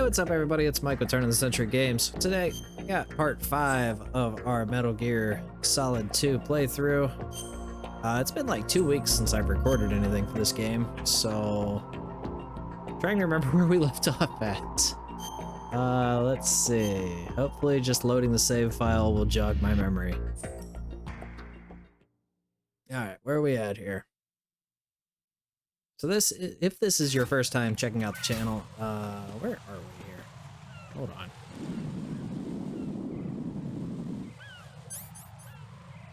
What's up, everybody? It's Mike with Turn of the Century Games. Today, we got part 5 of our Metal Gear Solid 2 playthrough. It's been like 2 weeks since I've recorded anything for this game, so I'm trying to remember where we left off at. Let's see. Hopefully just loading the save file will jog my memory. Alright, where are we at here? So if this is your first time checking out the channel, where are we here? Hold on.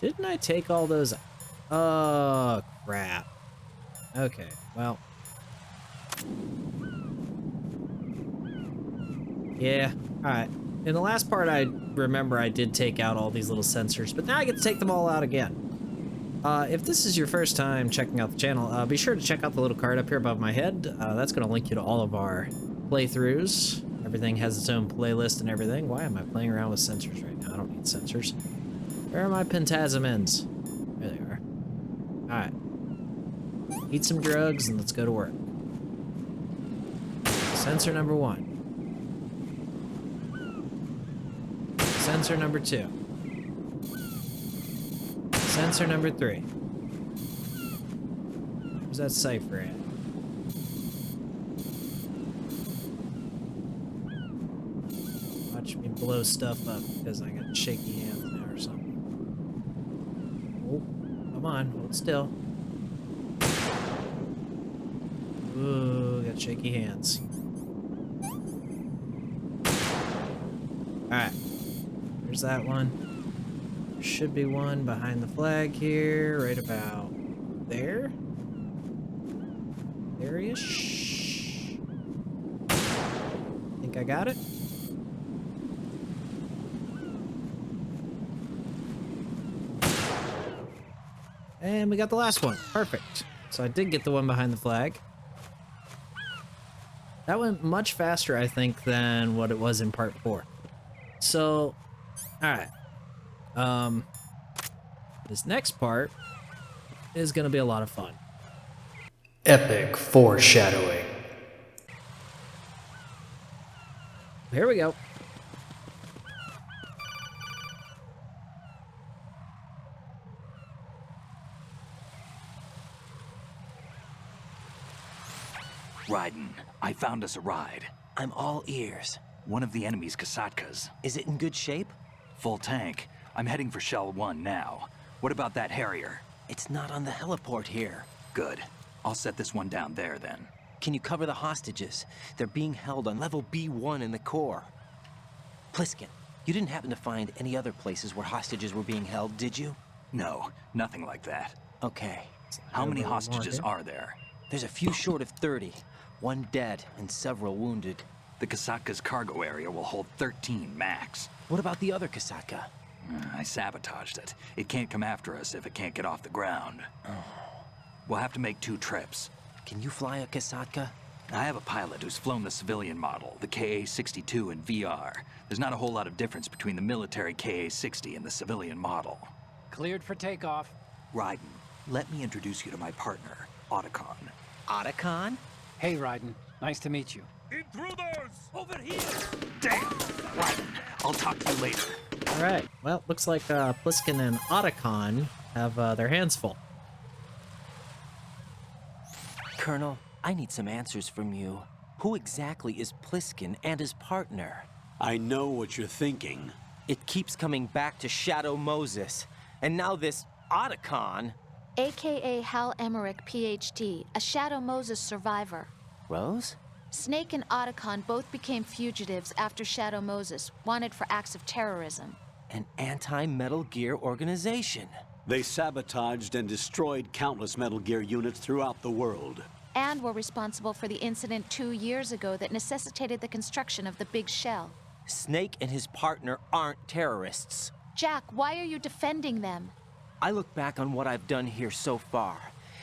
Didn't I take all those? Oh, crap. Okay, well. Yeah, alright. In the last part, I remember I did take out all these little sensors, but now I get to take them all out again. If this is your first time checking out the channel, be sure to check out the little card up here above my head. That's going to link you to all of our playthroughs. Everything has its own playlist and everything. Why am I playing around with sensors right now? I don't need sensors. Where are my pentasmins? There they are. Alright. Eat some drugs and let's go to work. Sensor number 1. Sensor number 2. Sensor number 3. Where's that cipher at? Watch me blow stuff up because I got shaky hands now or something. Oh, come on, hold still. Ooh, got shaky hands. Alright, there's that one. Should be one behind the flag here, right about there. There-ish. Think I got it? And we got the last one. Perfect. So I did get the one behind the flag. That went much faster, I think, than what it was in part 4. So, alright. This next part is going to be a lot of fun. Epic foreshadowing. Here we go. Raiden, I found us a ride. I'm all ears. One of the enemy's Kasatkas. Is it in good shape? Full tank. I'm heading for Shell 1 now. What about that Harrier? It's not on the heliport here. Good. I'll set this one down there then. Can you cover the hostages? They're being held on level B1 in the core. Pliskin, you didn't happen to find any other places where hostages were being held, did you? No, nothing like that. Okay. How many hostages are there? There's a few short of 30. 1 dead and several wounded. The Kasatka's cargo area will hold 13 max. What about the other Kasatka? I sabotaged it. It can't come after us if it can't get off the ground. We'll have to make 2 trips. Can you fly a Kasatka? I have a pilot who's flown the civilian model, the KA-62 in VR. There's not a whole lot of difference between the military KA-60 and the civilian model. Cleared for takeoff. Raiden, let me introduce you to my partner, Otacon. Otacon? Hey, Raiden. Nice to meet you. Intruders! Over here! Damn! Raiden, I'll talk to you later. Alright, well, looks like Pliskin and Otacon have their hands full. Colonel, I need some answers from you. Who exactly is Pliskin and his partner? I know what you're thinking. It keeps coming back to Shadow Moses. And now this Otacon. AKA Hal Emmerich, PhD, a Shadow Moses survivor. Rose? Snake and Otacon both became fugitives after Shadow Moses, wanted for acts of terrorism. An anti-Metal Gear organization. They sabotaged and destroyed countless Metal Gear units throughout the world. And were responsible for the incident 2 years ago that necessitated the construction of the Big Shell. Snake and his partner aren't terrorists. Jack, why are you defending them? I look back on what I've done here so far,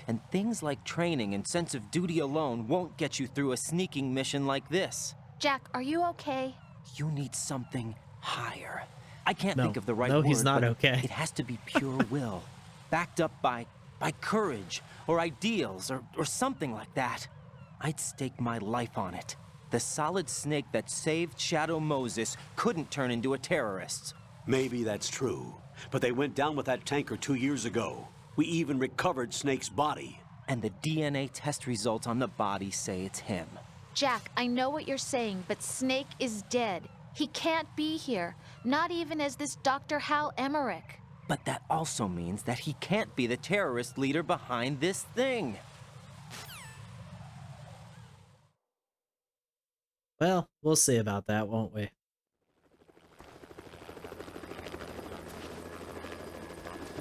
and things like training and sense of duty alone won't get you through a sneaking mission like this. Jack, are you okay? You need something higher. I can't think of the right no, word, he's not but okay. It has to be pure will, backed up by courage, or ideals, or something like that. I'd stake my life on it. The solid snake that saved Shadow Moses couldn't turn into a terrorist. Maybe that's true, but they went down with that tanker 2 years ago. We even recovered Snake's body. And the DNA test results on the body say it's him. Jack, I know what you're saying, but Snake is dead. He can't be here, not even as this Dr. Hal Emmerich. But that also means that he can't be the terrorist leader behind this thing. Well, we'll see about that, won't we?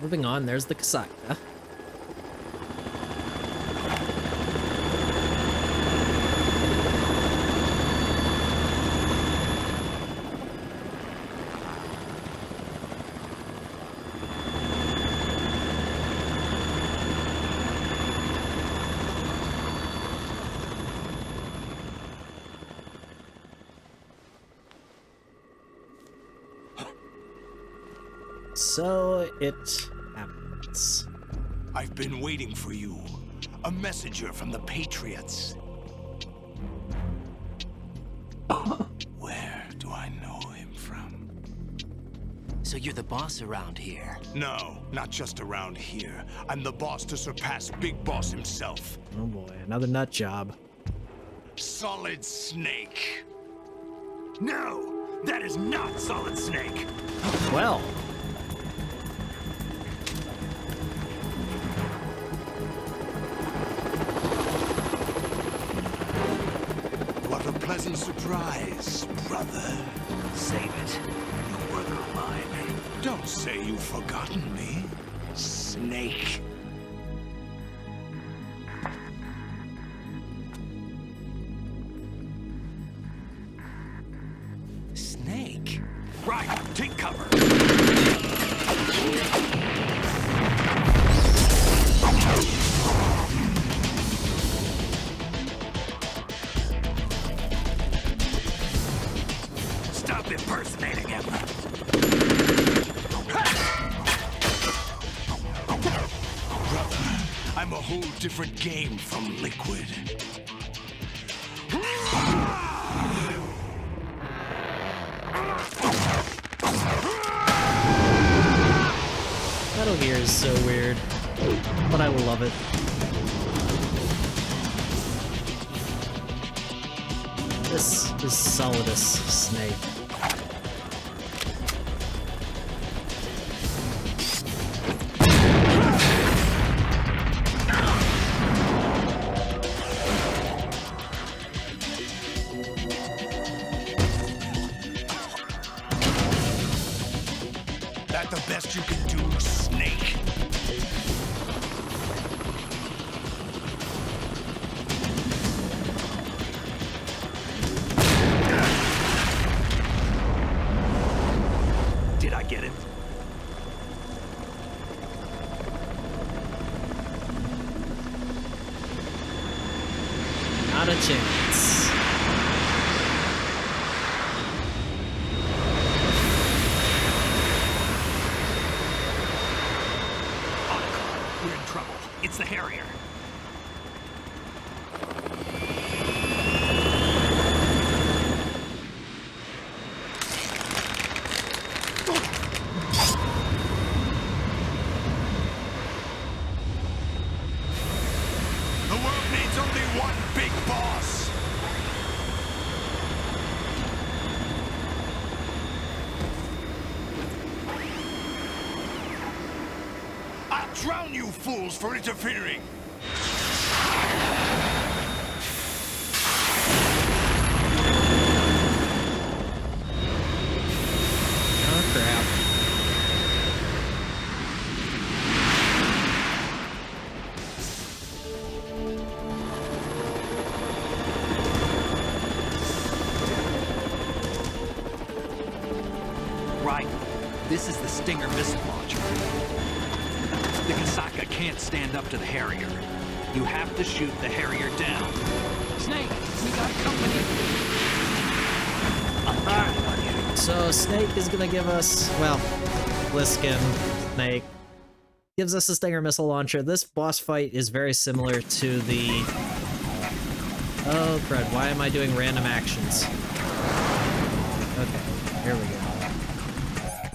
Moving on, there's the Kasaka. So it happens. I've been waiting for you. A messenger from the Patriots. Where do I know him from? So you're the boss around here? No, not just around here. I'm the boss to surpass Big Boss himself. Oh boy, another nut job. Solid Snake. No, that is not Solid Snake. Well. What a pleasant surprise, brother. Save it. You brother of mine. Don't say you've forgotten me, Snake. Snake? Right, take cover. Stop impersonating him. Brother, I'm a whole different game from Liquid. Metal Gear is so weird, but I love it. This is Solidus Snake. That the best you can do, Snake? Did I get it? Not a chance. We're in trouble. It's the Harrier. The world needs only one big boss. I'll drown you fools for interfering. Oh crap. Right. This is the Stinger missile launcher. The Kasaka can't stand up to the Harrier. You have to shoot the Harrier down. Snake, we got company. I'm counting on you. So Snake is gonna give us, well, Bliskin, Snake, gives us a Stinger missile launcher. This boss fight is very similar to the Oh, crud. Why am I doing random actions? Okay, here we go.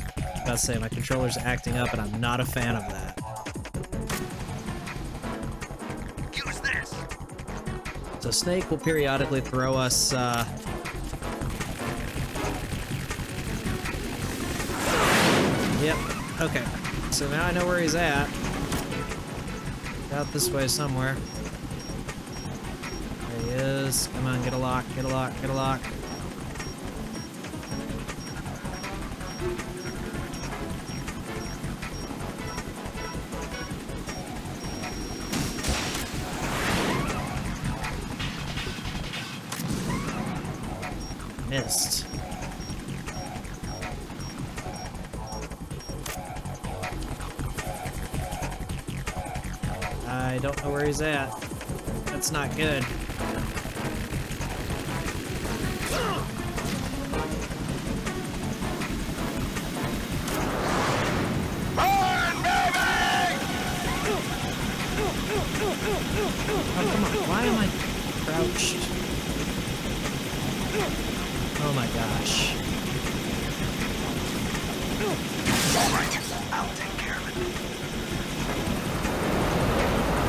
I was about to say, my controller's acting up, and I'm not a fan of that. Use this! So Snake will periodically throw us, Yep, okay. So now I know where he's at. Out this way somewhere. There he is. Come on, get a lock, get a lock, get a lock. Missed. I don't know where he's at. That's not good. Oh, come on. Why am I crouched? Oh my gosh. All right, I'll take care of it.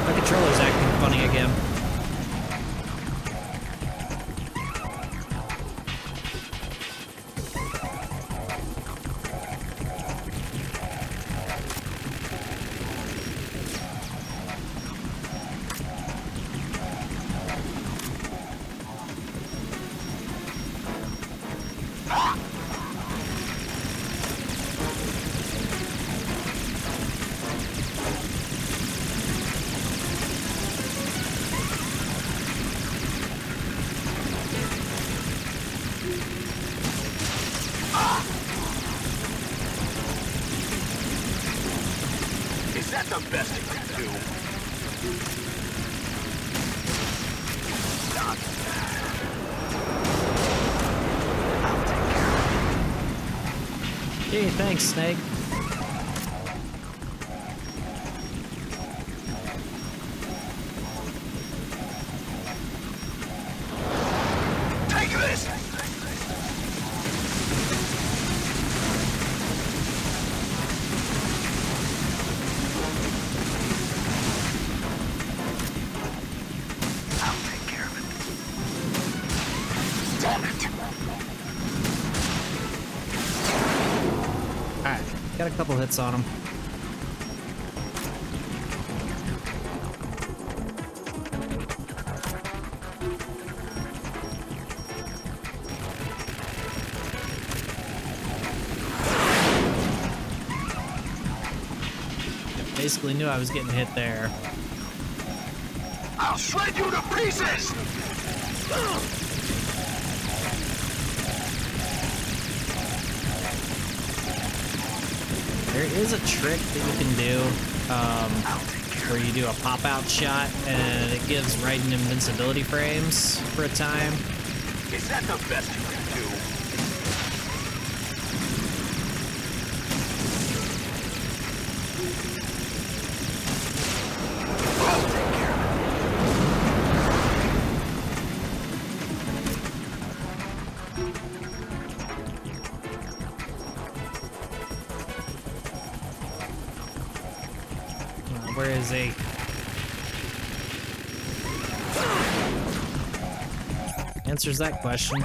My controller's acting funny again. Is that the best you can do? Not bad. I'll take care of it. Gee, thanks, Snake. Take this! I'll take care of it. Damn it! Alright, got a couple hits on him. Basically knew I was getting hit there. I'll shred you to pieces! There is a trick that you can do where you do a pop-out shot and it gives Raiden invincibility frames for a time. Is that the best you can do? I'll take care of it. Where is he? Answers that question.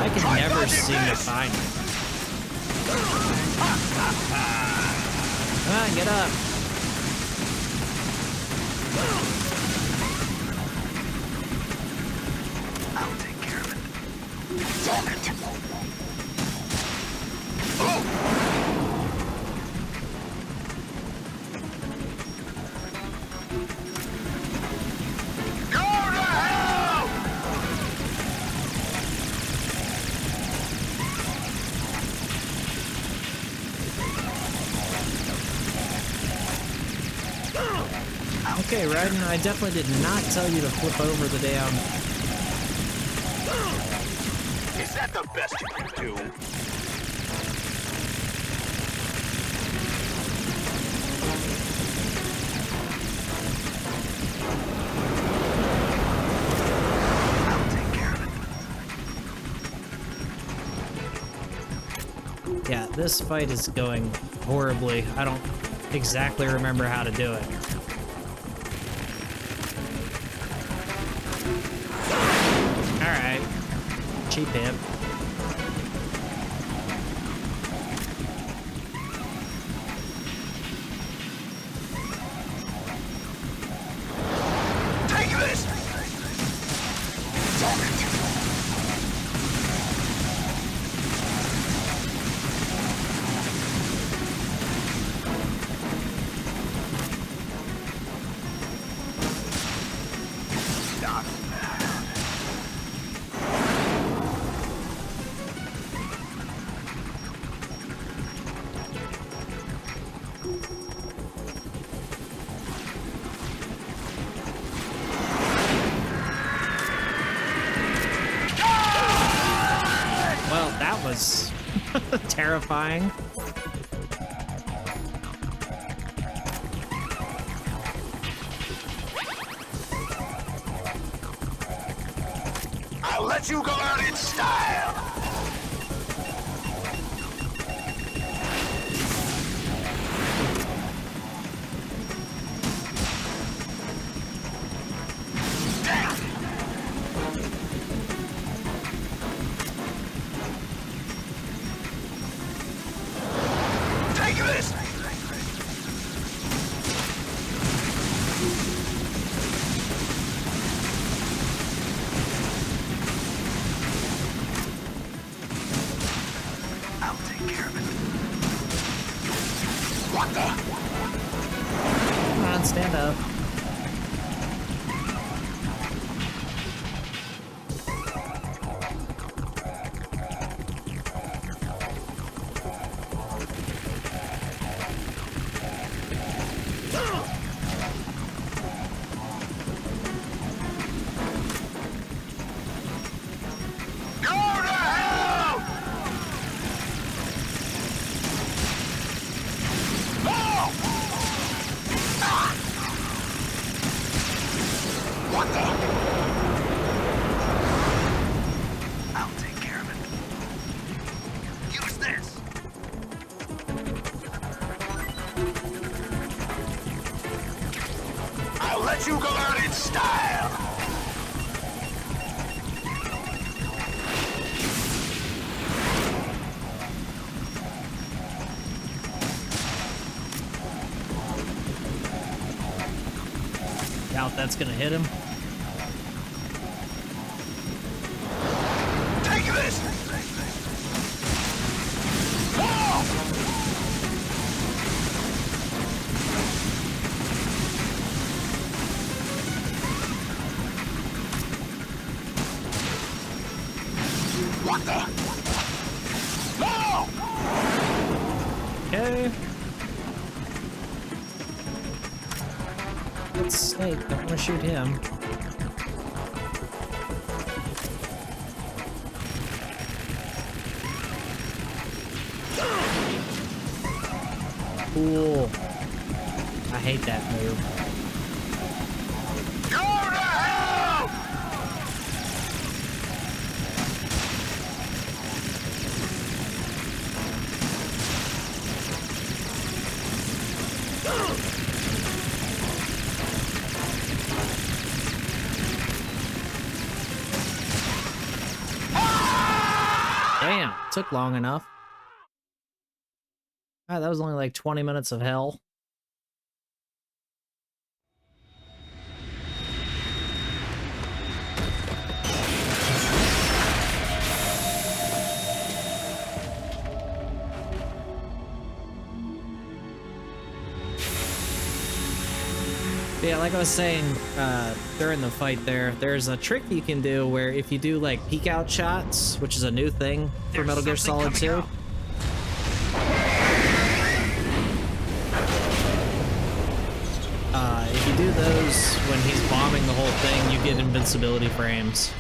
I can never seem to find him. Come on, get up. I'll take care of it. Damn it! Oh! Go to hell! Okay, Raiden, I definitely did not tell you to flip over the damn... Is that the best you can do? Yeah, this fight is going horribly. I don't exactly remember how to do it. Alright. Cheap hit. Take this! Well, that was terrifying. I'll let you go out in style! Take this! I'll take care of it. What the? Come on, stand up. Go to hell! Oh! Ah! What the? I'll take care of it. Use this. I'll let you go out in style. Doubt that's gonna hit him. Take this! Oh! What the? No! Okay. It's Snake. Don't want to shoot him. Cool. I hate that move. Go to hell! Damn, took long enough. Alright, that was only like 20 minutes of hell. Yeah, like I was saying during the fight there's a trick you can do where if you do like peek out shots, which is a new thing for Metal Gear Solid 2. If you do those when he's bombing the whole thing, you get invincibility frames,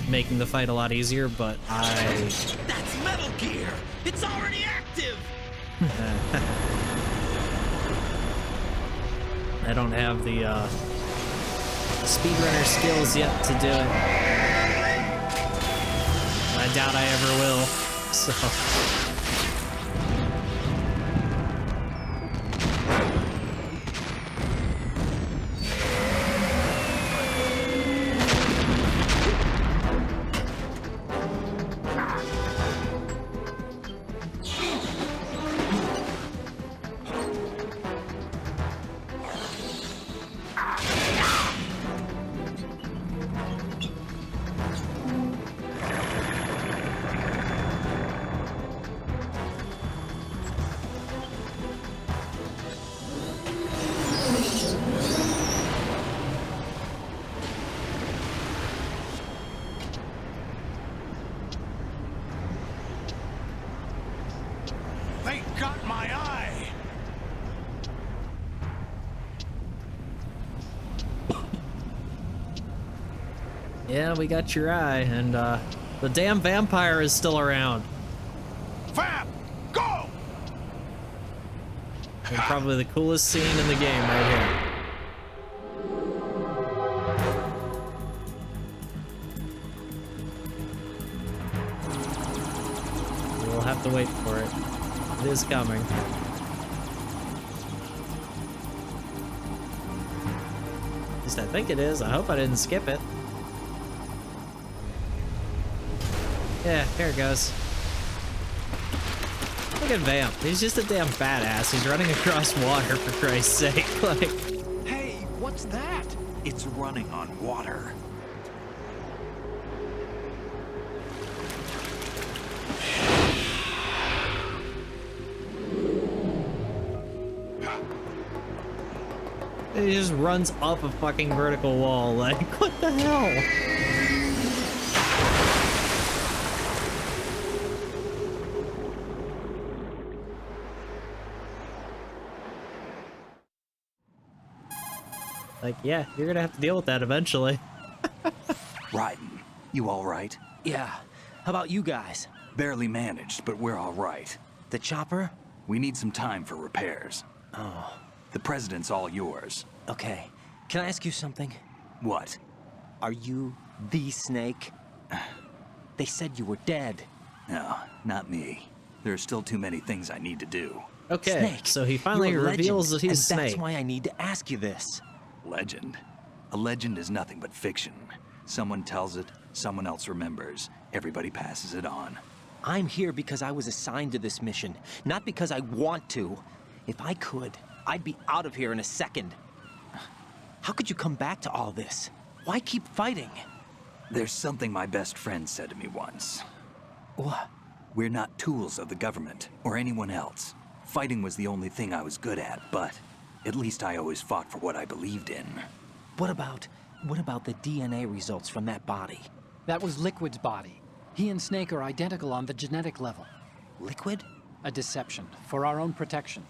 making the fight a lot easier, but That's Metal Gear! It's already active! I don't have the speedrunner skills yet to do it. I doubt I ever will, so... They got my eye! Yeah, we got your eye, and the damn vampire is still around. Fab! Go! And probably the coolest scene in the game right here. We'll have to wait for it. It is coming. At least I think it is. I hope I didn't skip it. Yeah, here it goes. Look at Vamp. He's just a damn badass. He's running across water, for Christ's sake. Like, Hey, what's that? It's running on water. he just runs up a fucking vertical wall. Like, what the hell? Like, yeah, you're gonna have to deal with that eventually. Raiden, you all right? Yeah. How about you guys? Barely managed, but we're all right. The chopper? We need some time for repairs. Oh, The president's all yours. okay. Can I ask you something? What? Are you the Snake? They said you were dead. No, not me. There are still too many things I need to do. Okay, Snake. so he finally You're a reveals that legend, he's and Snake. that's why I need to ask you this. Legend? A legend is nothing but fiction. Someone tells it, someone else remembers. Everybody passes it on. I'm here because I was assigned to this mission, not because I want to. If I could, I'd be out of here in a second. How could you come back to all this? Why keep fighting? There's something my best friend said to me once. What? We're not tools of the government or anyone else. Fighting was the only thing I was good at, but at least I always fought for what I believed in. What about the DNA results from that body? That was Liquid's body. He and Snake are identical on the genetic level. Liquid? A deception, for our own protection.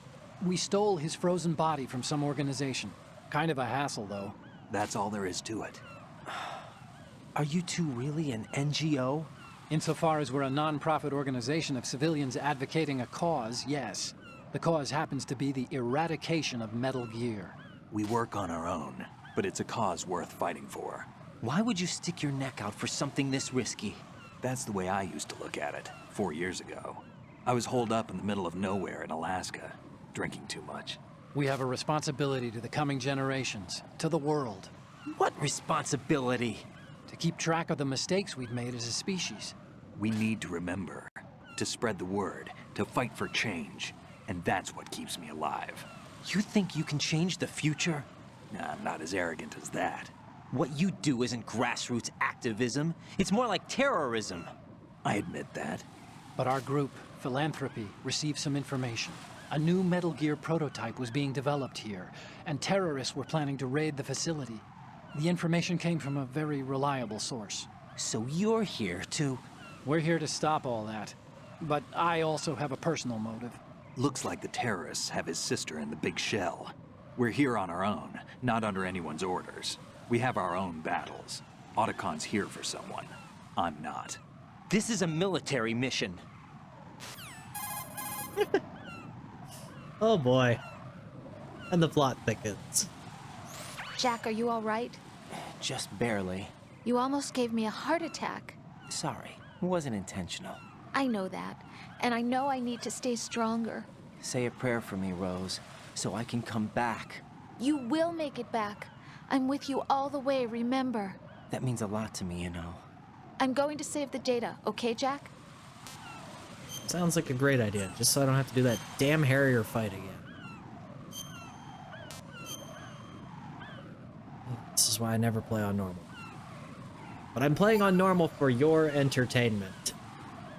We stole his frozen body from some organization. Kind of a hassle, though. That's all there is to it. Are you two really an NGO? Insofar as we're a non-profit organization of civilians advocating a cause, yes. The cause happens to be the eradication of Metal Gear. We work on our own, but it's a cause worth fighting for. Why would you stick your neck out for something this risky? That's the way I used to look at it 4 years ago. I was holed up in the middle of nowhere in Alaska, drinking too much. We have a responsibility to the coming generations, to the world, What responsibility? to keep track of the mistakes we've made as a species. We need to remember, to spread the word, to fight for change, and that's what keeps me alive. You think you can change the future? Nah, I'm not as arrogant as that. What you do isn't grassroots activism. It's more like terrorism. I admit that. But our group, Philanthropy, received some information. A new Metal Gear prototype was being developed here, and terrorists were planning to raid the facility. The information came from a very reliable source. So you're here to... We're here to stop all that. But I also have a personal motive. Looks like the terrorists have his sister in the big shell. We're here on our own, not under anyone's orders. We have our own battles. Otacon's here for someone. I'm not. This is a military mission. Oh boy. And the plot thickens. Jack, are you all right? Just barely. You almost gave me a heart attack. Sorry, it wasn't intentional. I know that, and I know I need to stay stronger. Say a prayer for me, Rose, so I can come back. You will make it back. I'm with you all the way, remember? That means a lot to me, you know. I'm going to save the data, okay, Jack? Sounds like a great idea, just so I don't have to do that damn Harrier fight again. This is why I never play on normal. But I'm playing on normal for your entertainment.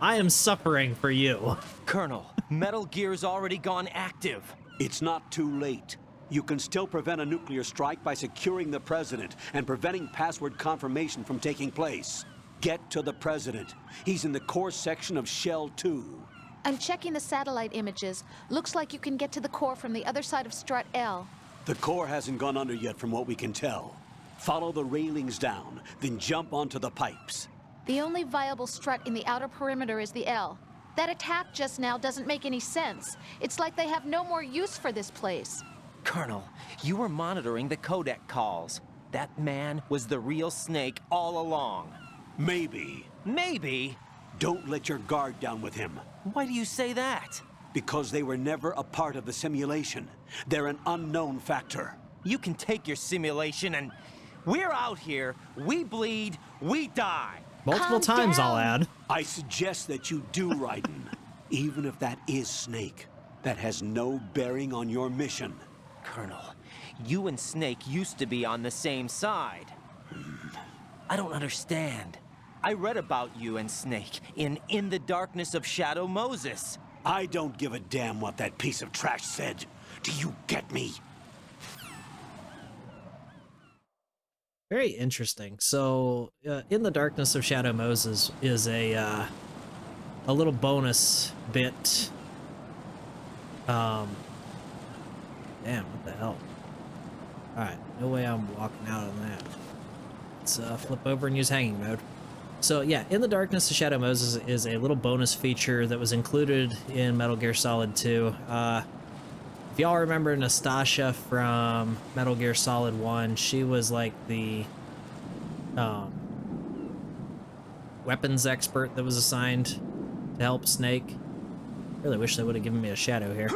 I am suffering for you. Colonel, Metal Gear's already gone active. It's not too late. You can still prevent a nuclear strike by securing the president and preventing password confirmation from taking place. Get to the president. He's in the core section of Shell 2. I'm checking the satellite images. Looks like you can get to the core from the other side of Strut L. The core hasn't gone under yet from what we can tell. Follow the railings down, then jump onto the pipes. The only viable strut in the outer perimeter is the L. That attack just now doesn't make any sense. It's like they have no more use for this place. Colonel, you were monitoring the codec calls. That man was the real Snake all along. Maybe. Maybe? Don't let your guard down with him. Why do you say that? Because they were never a part of the simulation. They're an unknown factor. You can take your simulation and... We're out here, we bleed, we die. Multiple Calm times, down. I'll add. I suggest that you do, Raiden. Even if that is Snake. That has no bearing on your mission. Colonel, you and Snake used to be on the same side. I don't understand. I read about you and Snake in the Darkness of Shadow Moses. I don't give a damn what that piece of trash said. Do you get me? Very interesting. So, in the Darkness of Shadow Moses is a little bonus bit. Damn, what the hell? Alright, no way I'm walking out on that. Let's flip over and use hanging mode. So yeah, in the Darkness of Shadow Moses is a little bonus feature that was included in Metal Gear Solid 2. If y'all remember Nastasha from Metal Gear Solid 1, she was like the weapons expert that was assigned to help Snake. Really wish they would have given me a shadow here.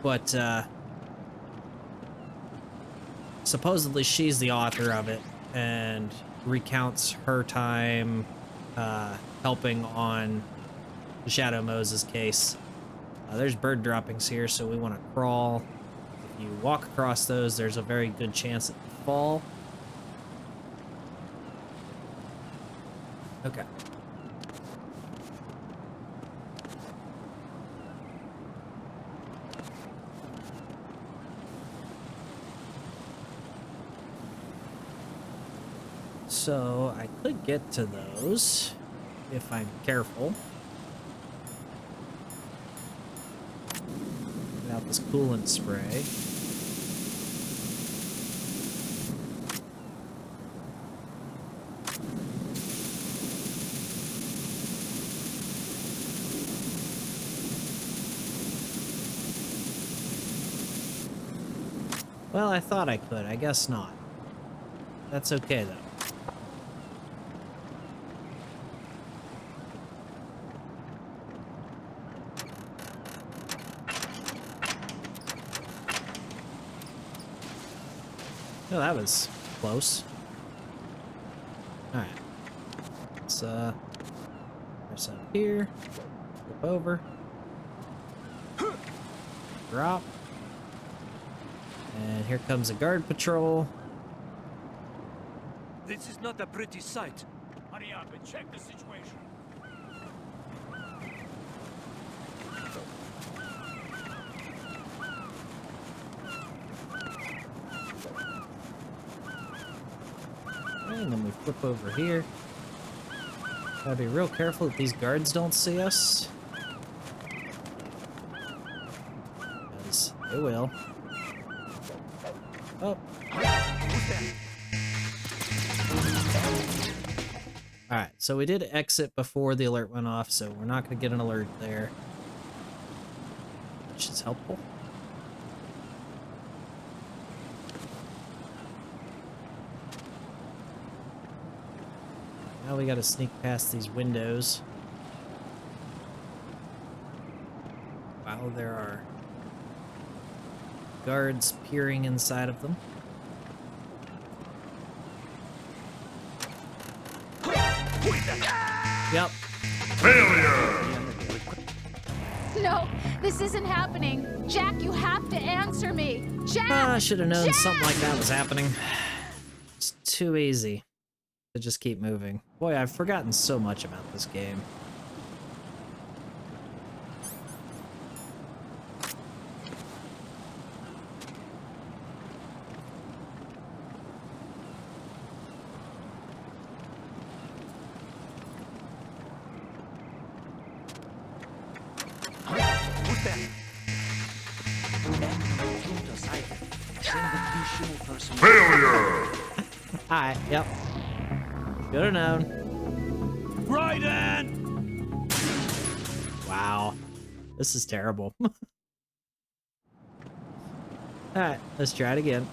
But supposedly she's the author of it and recounts her time helping on the Shadow Moses case. There's bird droppings here, so we want to crawl. If you walk across those, there's a very good chance that you fall. Okay. So I could get to those if I'm careful. Out this coolant spray. Well, I thought I could. I guess not. That's okay, though. Oh, that was close. Alright. Let's, press up here. Flip over. Drop. And here comes a guard patrol. This is not a pretty sight. Hurry up and check the situation. And then we flip over here. Gotta be real careful that these guards don't see us. Because they will. Oh. Alright, so we did exit before the alert went off, so we're not going to get an alert there. Which is helpful. now we gotta sneak past these windows. Wow, there are guards peering inside of them. Yep. No, this isn't happening. Jack, you have to answer me. Jack! I should have known Jack! something like that was happening. It's too easy to just keep moving. Boy, I've forgotten so much about this game. Hi, yep. Should have known. Right in! Wow. This is terrible. Alright, let's try it again.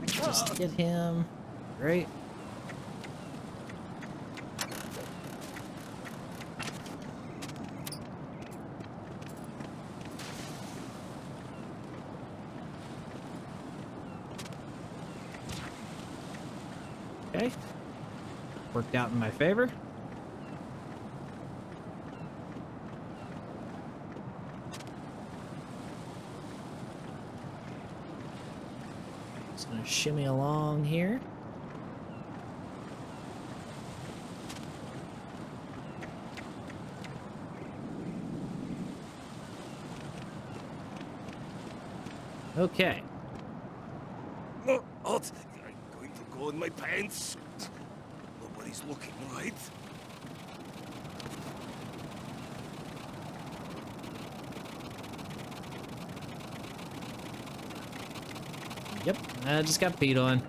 Just get him. Great. Okay. Worked out in my favor. Just gonna shimmy along here. Okay. Oh, I'm going to go in my pants. Nobody's looking, right? Yep, I just got peed on.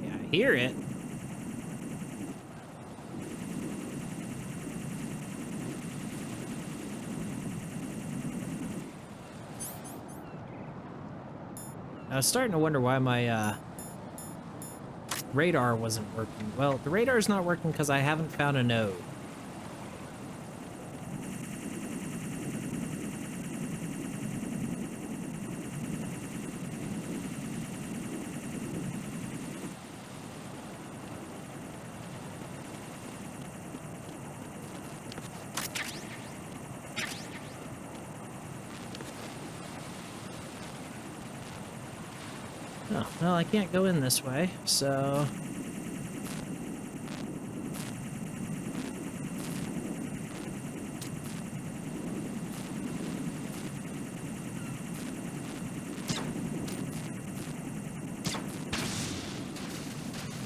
Yeah, I hear it. I was starting to wonder why my radar wasn't working. Well, the radar's not working because I haven't found a node. Oh, well, I can't go in this way, so...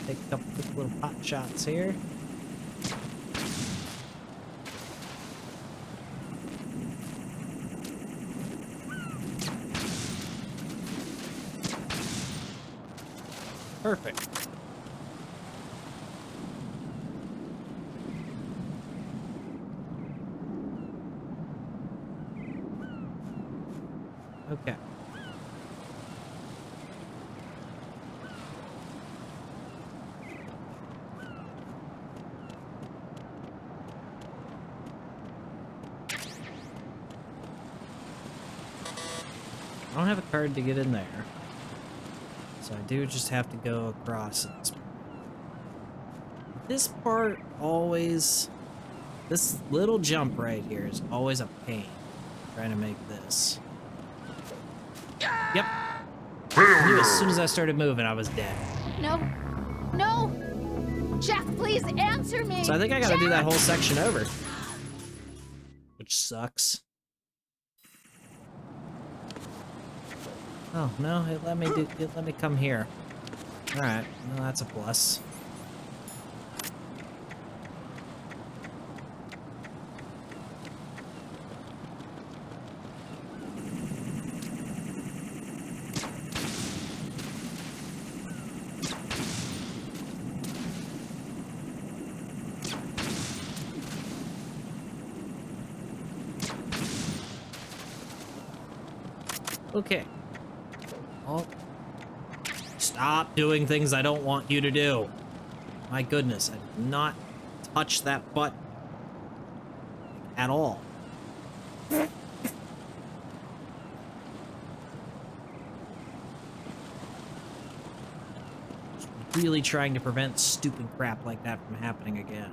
Take a couple quick little pot shots here. Perfect. Okay. I don't have a card to get in there. So I do just have to go across it. This part always... This little jump right here is always a pain. Trying to make this. Yep. I knew as soon as I started moving, I was dead. No. No! Jack, please answer me! So I think I gotta do that whole section over. Which sucks. Oh, no, it let me come here. Alright, well, that's a plus. Okay. Oh. Stop doing things I don't want you to do. My goodness, I did not touch that button at all. Really trying to prevent stupid crap like that from happening again.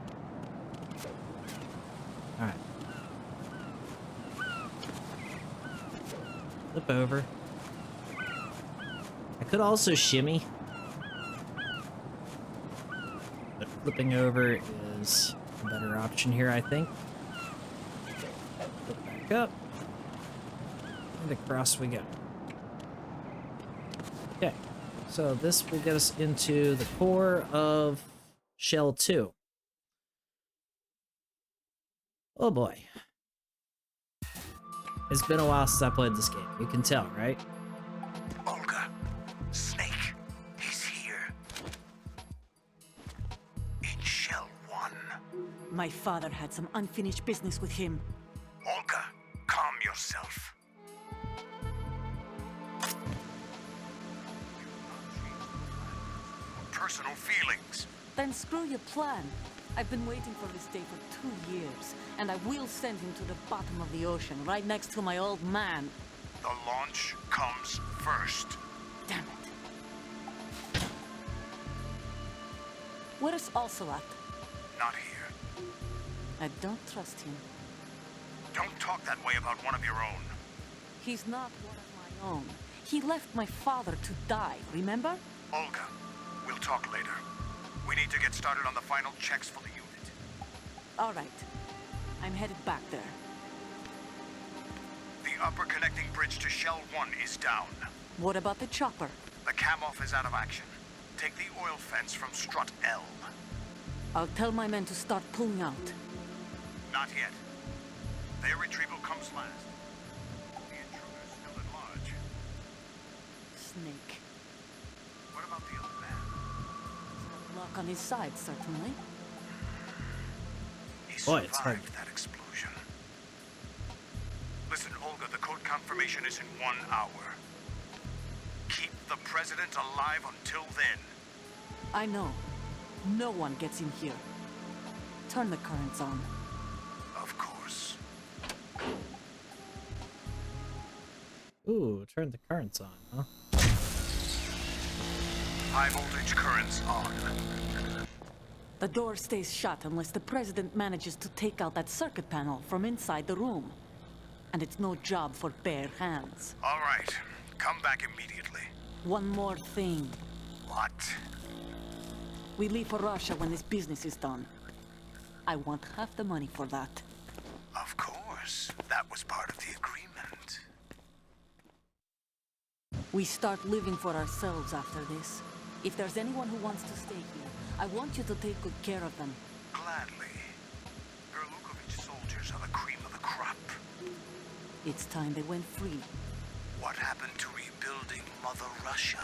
Alright. Flip over. I could also shimmy. But flipping over is a better option here, I think. Flip back up. And across we go. Okay. So this will get us into the core of Shell 2. Oh boy. It's been a while since I played this game. You can tell, right? Olga, Snake, he's here. In Shell 1. My father had some unfinished business with him. Olga, calm yourself. Personal feelings. Then screw your plan. I've been waiting for this day for 2 years, and I will send him to the bottom of the ocean, right next to my old man. The launch comes first. Damn it. Where is Ocelot? Not here. I don't trust him. Don't talk that way about one of your own. He's not one of my own. He left my father to die, remember? Olga, we'll talk later. We need to get started on the final checks for the unit. All right. I'm headed back there. The upper connecting bridge to Shell 1 is down. What about the chopper? The cam-off is out of action. Take the oil fence from strut L. I'll tell my men to start pulling out. Not yet. Their retrieval comes last. The intruder's still at large. Snake. What about the other man? Luck on his side, certainly. He Boy, it's hard. survived that explosion. Listen, Olga, the code confirmation is in 1 hour. Keep the president alive until then. I know. No one gets in here. Turn the currents on. Of course. Ooh, turn the currents on, huh? High voltage currents on. The door stays shut unless the president manages to take out that circuit panel from inside the room. And it's no job for bare hands. All right. Come back immediately. One more thing. What? We leave for Russia when this business is done. I want half the money for that. Of course. That was part of the agreement. We start living for ourselves after this. If there's anyone who wants to stay here, I want you to take good care of them. Gladly. Gerlukovich soldiers are the cream of the crop. It's time they went free. What happened to rebuilding Mother Russia?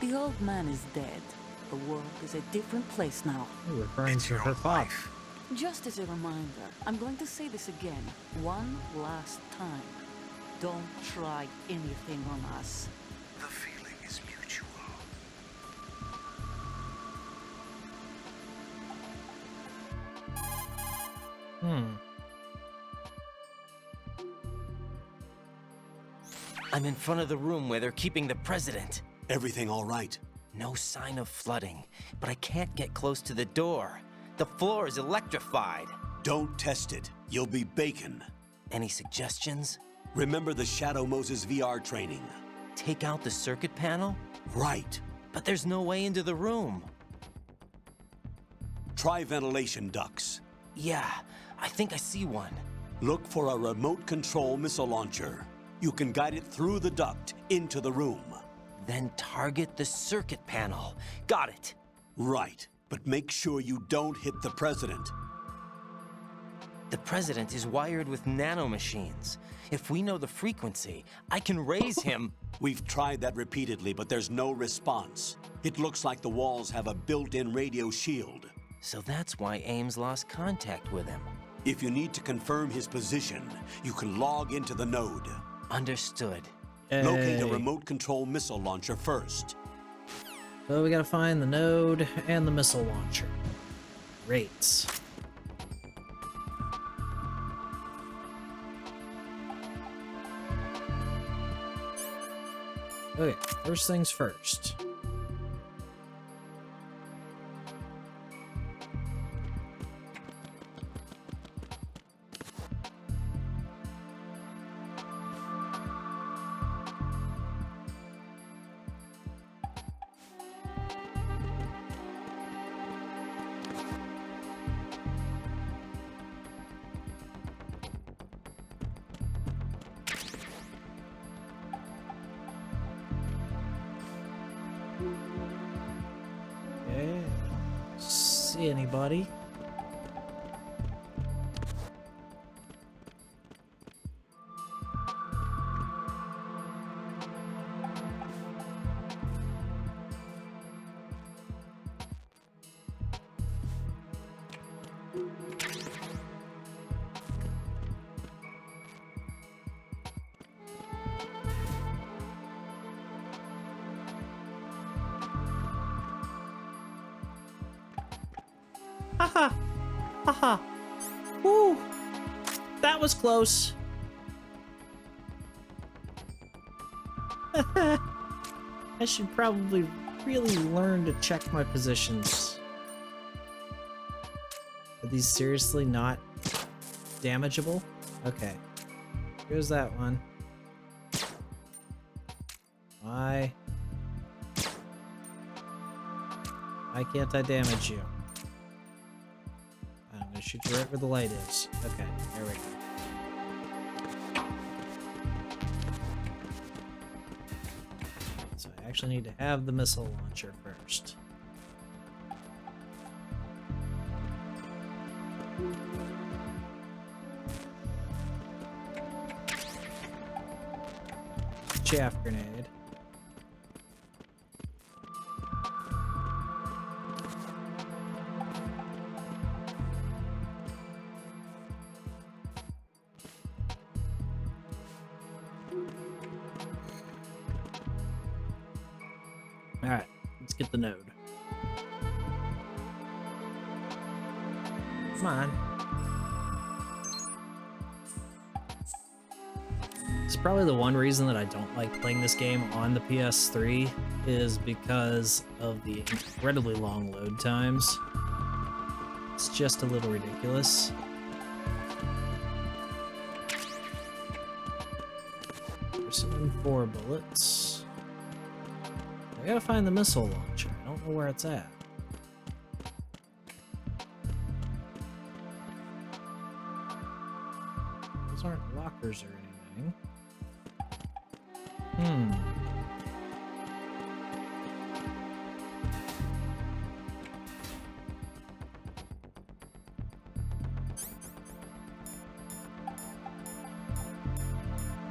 The old man is dead. The world is a different place now. Ooh, referring It's to your her father. life. Just as a reminder, I'm going to say this again, one last time. Don't try anything on us. The feeling is mutual. I'm in front of the room where they're keeping the president. Everything all right? No sign of flooding, but I can't get close to the door. The floor is electrified. Don't test it. You'll be bacon. Any suggestions? Remember the Shadow Moses VR training? Take out the circuit panel? Right. But there's no way into the room. Try ventilation ducts. Yeah, I think I see one. Look for a remote control missile launcher. You can guide it through the duct into the room. Then target the circuit panel. Got it. Right, but make sure you don't hit the president. The president is wired with nanomachines. If we know the frequency, I can raise him. We've tried that repeatedly, but there's no response. It looks like the walls have a built-in radio shield. So that's why Ames lost contact with him. If you need to confirm his position, you can log into the node. Understood. Locate a Hey. remote control missile launcher first. So we gotta find the node and the missile launcher. Great. Okay, first things first. Okay, see anybody? Haha! Haha! Woo! That was close. I should probably really learn to check my positions. Are these seriously not damageable? Okay. Here's that one. Why? Why can't I damage you? I'm gonna shoot you right where the light is. Okay, there we go. So I actually need to have the missile launcher first. Chaff grenade. Alright, let's get the node. Come on. It's probably the one reason that I don't like playing this game on the PS3 is because of the incredibly long load times. It's just a little ridiculous. There's 4 bullets. I gotta find the missile launcher. I don't know where it's at. Those aren't lockers or anything. I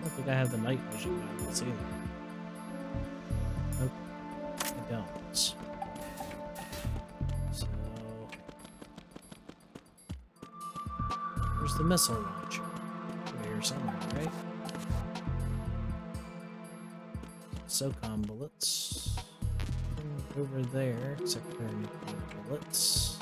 don't think I have the night vision goggles either. Nope. I don't. So where's the missile launcher? Over here somewhere, right? SOCOM bullets. Over there, except for nuclear bullets.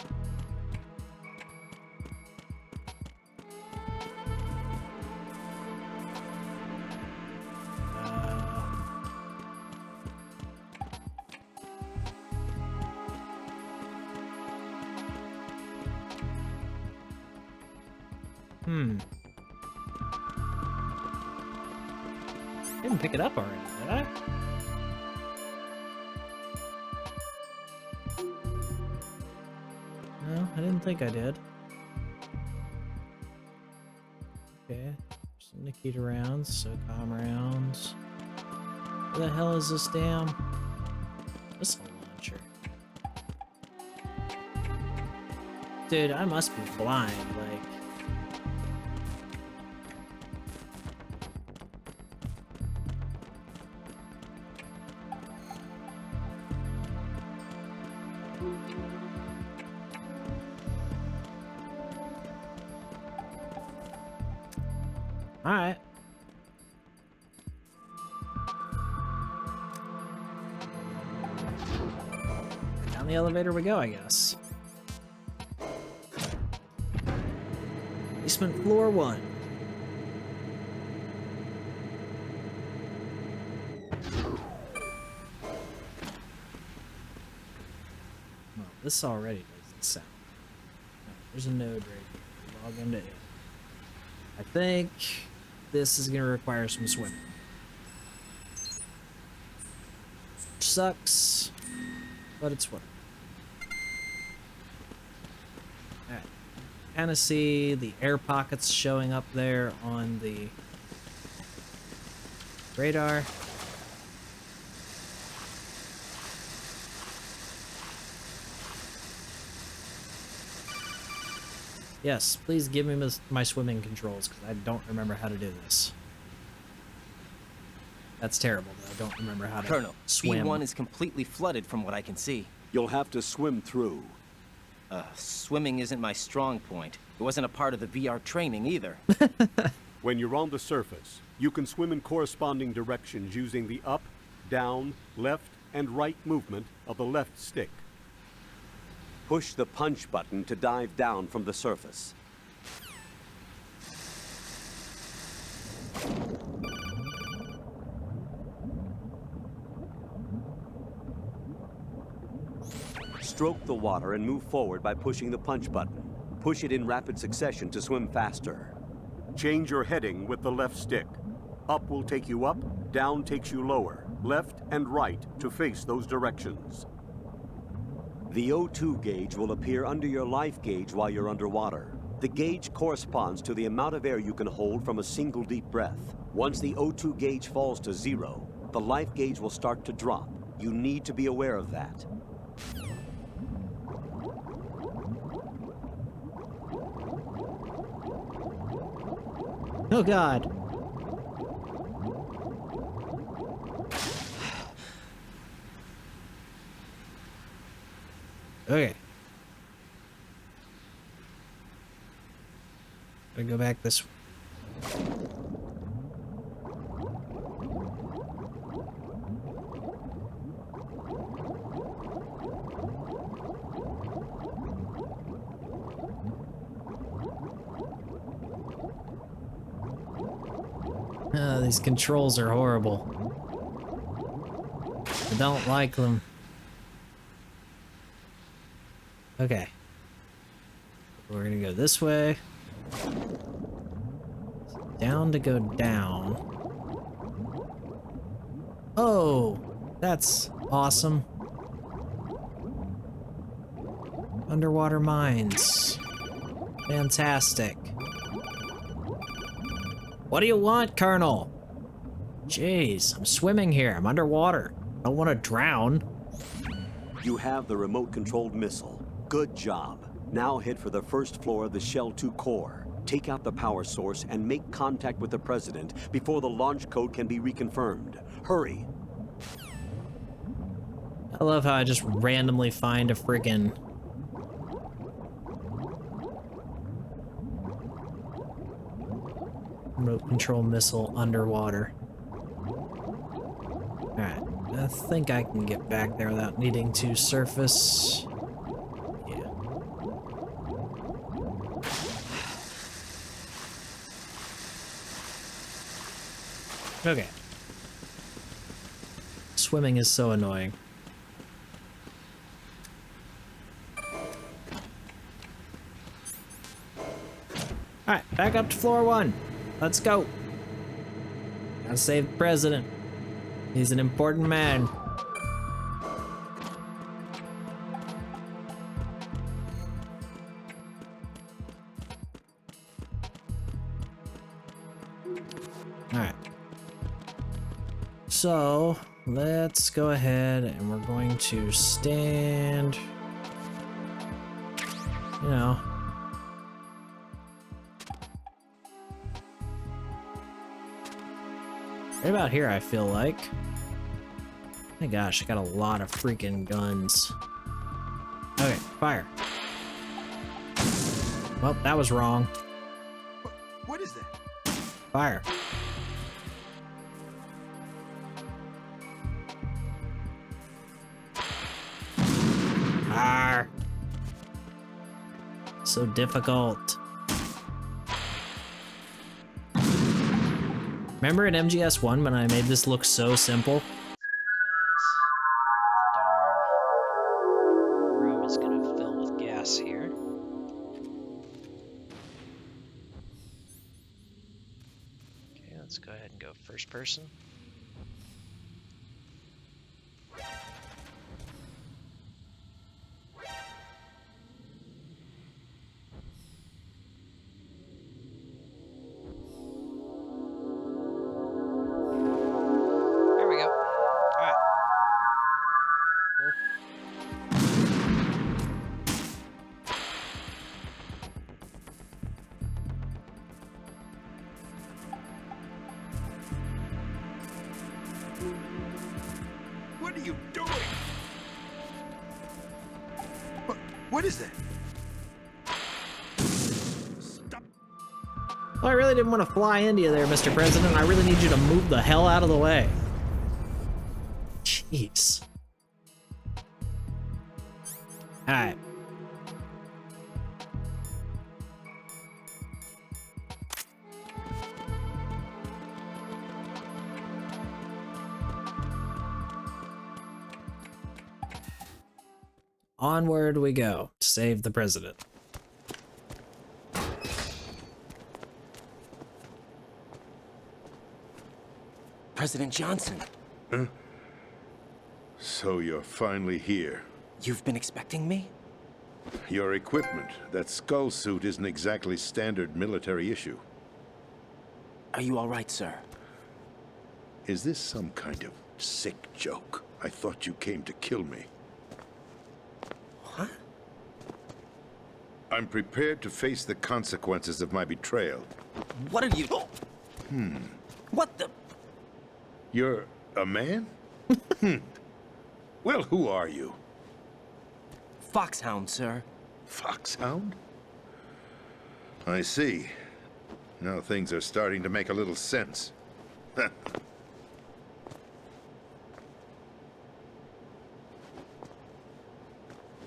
I didn't pick it up already, did I? No, I didn't think I did. Okay, some Nikita rounds, SOCOM rounds. Where the hell is this damn missile launcher? Dude, I must be blind, like... Alright. the elevator we go, I guess. Basement floor 1. Well, this already does the sound. There's a node right here. Log into it. I think this is going to require some swimming. Which sucks, but it's what. Alright. Kind of see the air pockets showing up there on the radar. Yes, please give me my swimming controls, because I don't remember how to do this. That's terrible, but I don't remember how to swim. B1 is completely flooded from what I can see. You'll have to swim through. Swimming isn't my strong point. It wasn't a part of the VR training either. When you're on the surface, you can swim in corresponding directions using the up, down, left, and right movement of the left stick. Push the punch button to dive down from the surface. Stroke the water and move forward by pushing the punch button. Push it in rapid succession to swim faster. Change your heading with the left stick. Up will take you up, down takes you lower, left and right to face those directions. The O2 gauge will appear under your life gauge while you're underwater. The gauge corresponds to the amount of air you can hold from a single deep breath. Once the O2 gauge falls to 0, the life gauge will start to drop. You need to be aware of that. Oh God. Okay. I go back this way. These controls are horrible. I don't like them. Okay. We're gonna go this way. Down to go down. Oh, that's awesome. Underwater mines. Fantastic. What do you want, Colonel? Jeez, I'm swimming here. I'm underwater. I don't want to drown. You have the remote-controlled missile. Good job. Now head for the first floor of the Shell 2 core. Take out the power source and make contact with the President before the launch code can be reconfirmed. Hurry. I love how I just randomly find a friggin' remote control missile underwater. Alright, I think I can get back there without needing to surface. Yeah. Okay. Swimming is so annoying. Alright, back up to floor 1. Let's go. Gotta save the president. He's an important man. Alright. So, let's go ahead and we're going to stand, you know, right about here, I feel like. My gosh, I got a lot of freaking guns. Okay, fire. Well, that was wrong. What is that? Fire. So difficult. Remember in MGS1 when I made this look so simple? Darn room is gonna fill with gas here. Okay, let's go ahead and go first person. There we go. All right. What are you doing? What is that? Stop. Well, I really didn't want to fly into you there, Mr. President. I really need you to move the hell out of the way. Jeez. Alright. Onward we go to save the president. President Johnson, So you're finally here. you've been expecting me? Your equipment, that skull suit, isn't exactly standard military issue. Are you all right, sir? Is this some kind of sick joke? I thought you came to kill me. What? I'm prepared to face the consequences of my betrayal. What are you... What the... You're a man? Well, who are you? Foxhound, sir. Foxhound? I see. Now things are starting to make a little sense.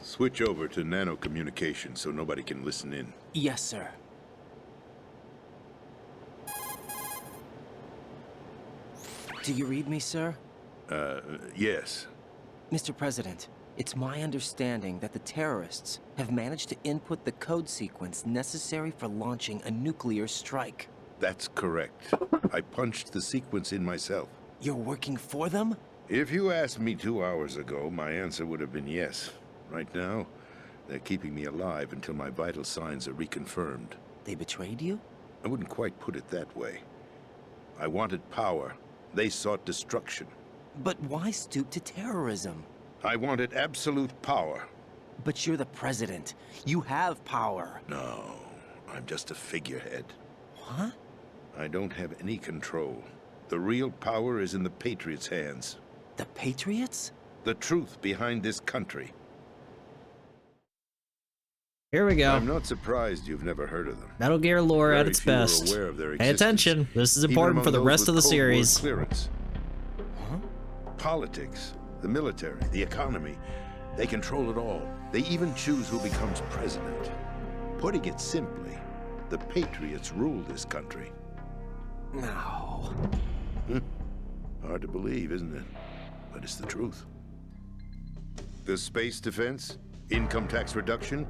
Switch over to nano-communication so nobody can listen in. Yes, sir. Do you read me, sir? Yes. Mr. President, it's my understanding that the terrorists have managed to input the code sequence necessary for launching a nuclear strike. That's correct. I punched the sequence in myself. You're working for them? If you asked me 2 hours ago, my answer would have been yes. Right now, they're keeping me alive until my vital signs are reconfirmed. They betrayed you? I wouldn't quite put it that way. I wanted power. They sought destruction. But why stoop to terrorism? I wanted absolute power. But you're the president. You have power. No, I'm just a figurehead. What? I don't have any control. The real power is in the Patriots' hands. The Patriots? The truth behind this country. Here we go. I'm not surprised you've never heard of them. Metal Gear lore at Very its few are best. aware of their Pay existence, attention. This is even important among for the those rest with of the Cold War series. clearance. Huh? Politics, the military, the economy. They control it all. They even choose who becomes president. Putting it simply, the Patriots rule this country. No. Hard to believe, isn't it? But it's the truth. The space defense, income tax reduction,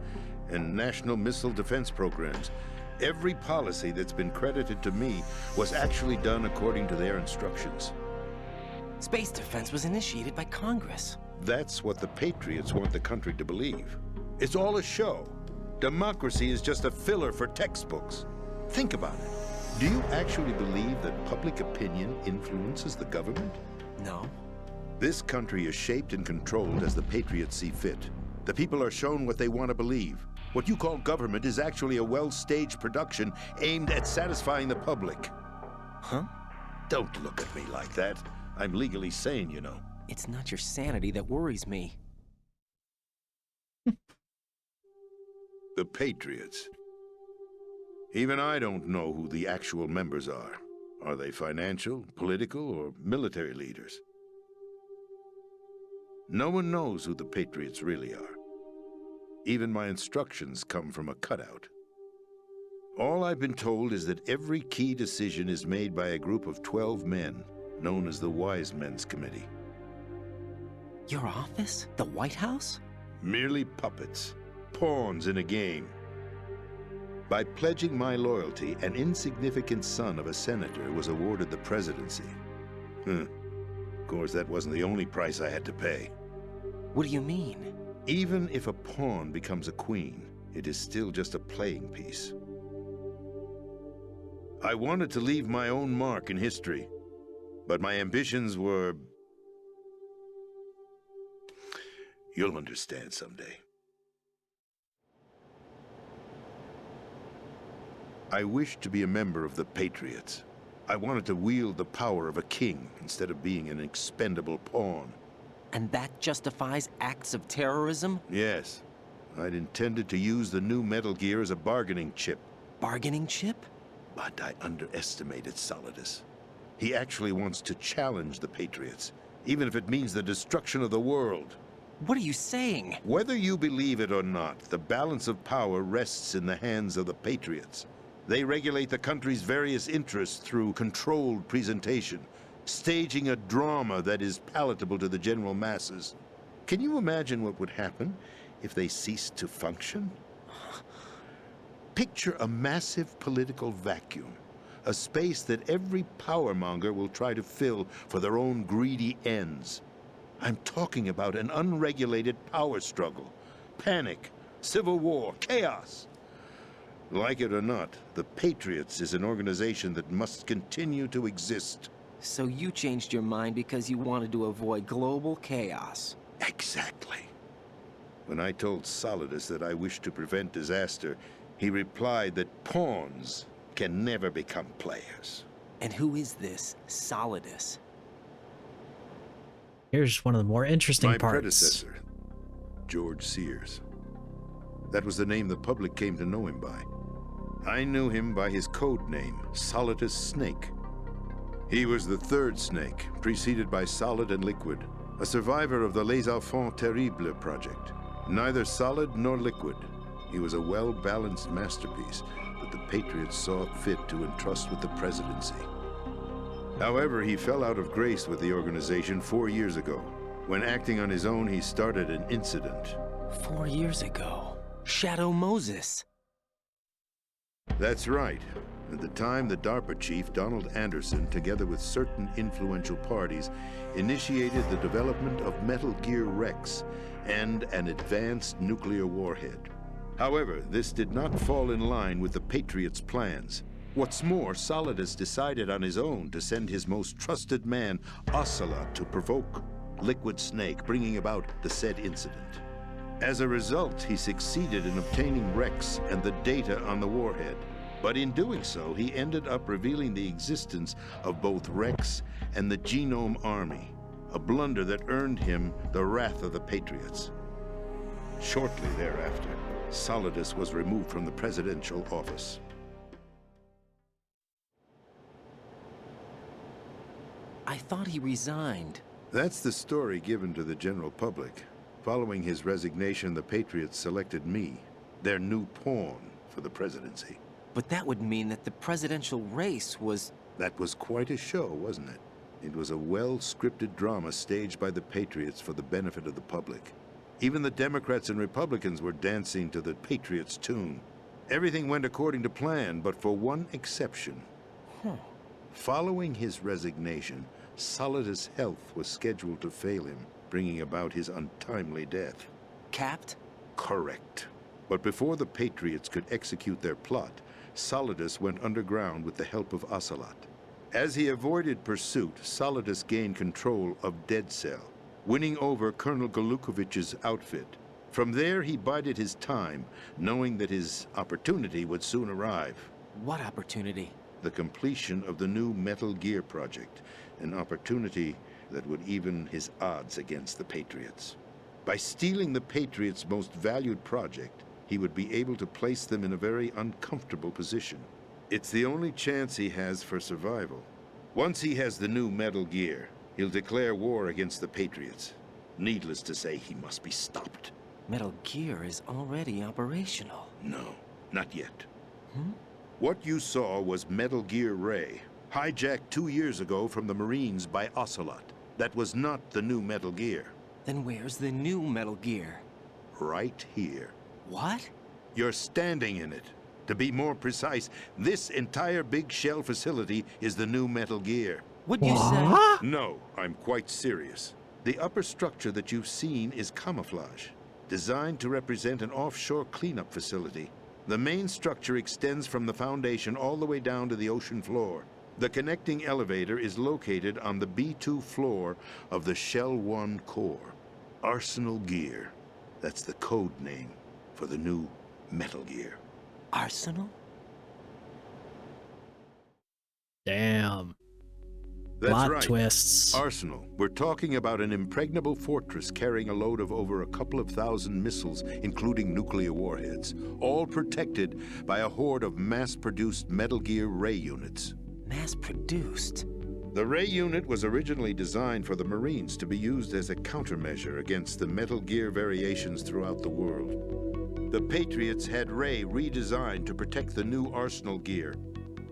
and national missile defense programs. Every policy that's been credited to me was actually done according to their instructions. Space defense was initiated by Congress. That's what the Patriots want the country to believe. It's all a show. Democracy is just a filler for textbooks. Think about it. Do you actually believe that public opinion influences the government? No. This country is shaped and controlled as the Patriots see fit. The people are shown what they want to believe. What you call government is actually a well-staged production aimed at satisfying the public. Huh? Don't look at me like that. I'm legally sane, you know. It's not your sanity that worries me. The Patriots. Even I don't know who the actual members are. Are they financial, political, or military leaders? No one knows who the Patriots really are. Even my instructions come from a cutout. All I've been told is that every key decision is made by a group of 12 men, known as the Wise Men's Committee. Your office? The White House? Merely puppets, pawns in a game. By pledging my loyalty, an insignificant son of a senator was awarded the presidency. Of course, that wasn't the only price I had to pay. What do you mean? Even if a pawn becomes a queen, it is still just a playing piece. I wanted to leave my own mark in history, but my ambitions were... You'll understand someday. I wished to be a member of the Patriots. I wanted to wield the power of a king instead of being an expendable pawn. And that justifies acts of terrorism? Yes. I'd intended to use the new Metal Gear as a bargaining chip. Bargaining chip? But I underestimated Solidus. He actually wants to challenge the Patriots, even if it means the destruction of the world. What are you saying? Whether you believe it or not, the balance of power rests in the hands of the Patriots. They regulate the country's various interests through controlled presentation, staging a drama that is palatable to the general masses. Can you imagine what would happen if they ceased to function? Picture a massive political vacuum, a space that every powermonger will try to fill for their own greedy ends. I'm talking about an unregulated power struggle, panic, civil war, chaos. Like it or not, the Patriots is an organization that must continue to exist. So you changed your mind because you wanted to avoid global chaos. Exactly. When I told Solidus that I wished to prevent disaster, he replied that pawns can never become players. And who is this Solidus? Here's one of the more interesting My parts. predecessor, George Sears. That was the name the public came to know him by. I knew him by his code name, Solidus Snake. He was the third Snake, preceded by Solid and Liquid, a survivor of the Les Enfants Terribles project. Neither solid nor liquid, he was a well-balanced masterpiece that the Patriots saw fit to entrust with the presidency. However, he fell out of grace with the organization 4 years ago. When acting on his own, he started an incident. 4 years ago? Shadow Moses. That's right. At the time, the DARPA chief, Donald Anderson, together with certain influential parties, initiated the development of Metal Gear Rex and an advanced nuclear warhead. However, this did not fall in line with the Patriots' plans. What's more, Solidus decided on his own to send his most trusted man, Ocelot, to provoke Liquid Snake, bringing about the said incident. As a result, he succeeded in obtaining Rex and the data on the warhead. But in doing so, he ended up revealing the existence of both Rex and the Genome Army, a blunder that earned him the wrath of the Patriots. Shortly thereafter, Solidus was removed from the presidential office. I thought he resigned. That's the story given to the general public. Following his resignation, the Patriots selected me, their new pawn, for the presidency. But that would mean that the presidential race was... That was quite a show, wasn't it? It was a well-scripted drama staged by the Patriots for the benefit of the public. Even the Democrats and Republicans were dancing to the Patriots' tune. Everything went according to plan, but for one exception. Following his resignation, Solidus' health was scheduled to fail him, bringing about his untimely death. Capped? Correct. But before the Patriots could execute their plot, Solidus went underground with the help of Ocelot. As he avoided pursuit, Solidus gained control of Dead Cell, winning over Colonel Golukovich's outfit. From there, he bided his time, knowing that his opportunity would soon arrive. What opportunity? The completion of the new Metal Gear project, an opportunity that would even his odds against the Patriots. By stealing the Patriots' most valued project, he would be able to place them in a very uncomfortable position. It's the only chance he has for survival. Once he has the new Metal Gear, he'll declare war against the Patriots. Needless to say, he must be stopped. Metal Gear is already operational. No, not yet. What you saw was Metal Gear Ray, hijacked 2 years ago from the Marines by Ocelot. That was not the new Metal Gear. Then where's the new Metal Gear? Right here. What? You're standing in it. To be more precise, this entire big shell facility is the new Metal Gear. Would you say? No, I'm quite serious. The upper structure that you've seen is camouflage, designed to represent an offshore cleanup facility. The main structure extends from the foundation all the way down to the ocean floor. The connecting elevator is located on the B2 floor of the Shell 1 core. Arsenal Gear. That's the code name for the new Metal Gear. Arsenal? Damn. That's Plot right. twists. Arsenal. We're talking about an impregnable fortress carrying a load of over a couple of thousand missiles, including nuclear warheads, all protected by a horde of mass-produced Metal Gear Ray units. Mass-produced? The Ray unit was originally designed for the Marines to be used as a countermeasure against the Metal Gear variations throughout the world. The Patriots had Ray redesigned to protect the new Arsenal Gear.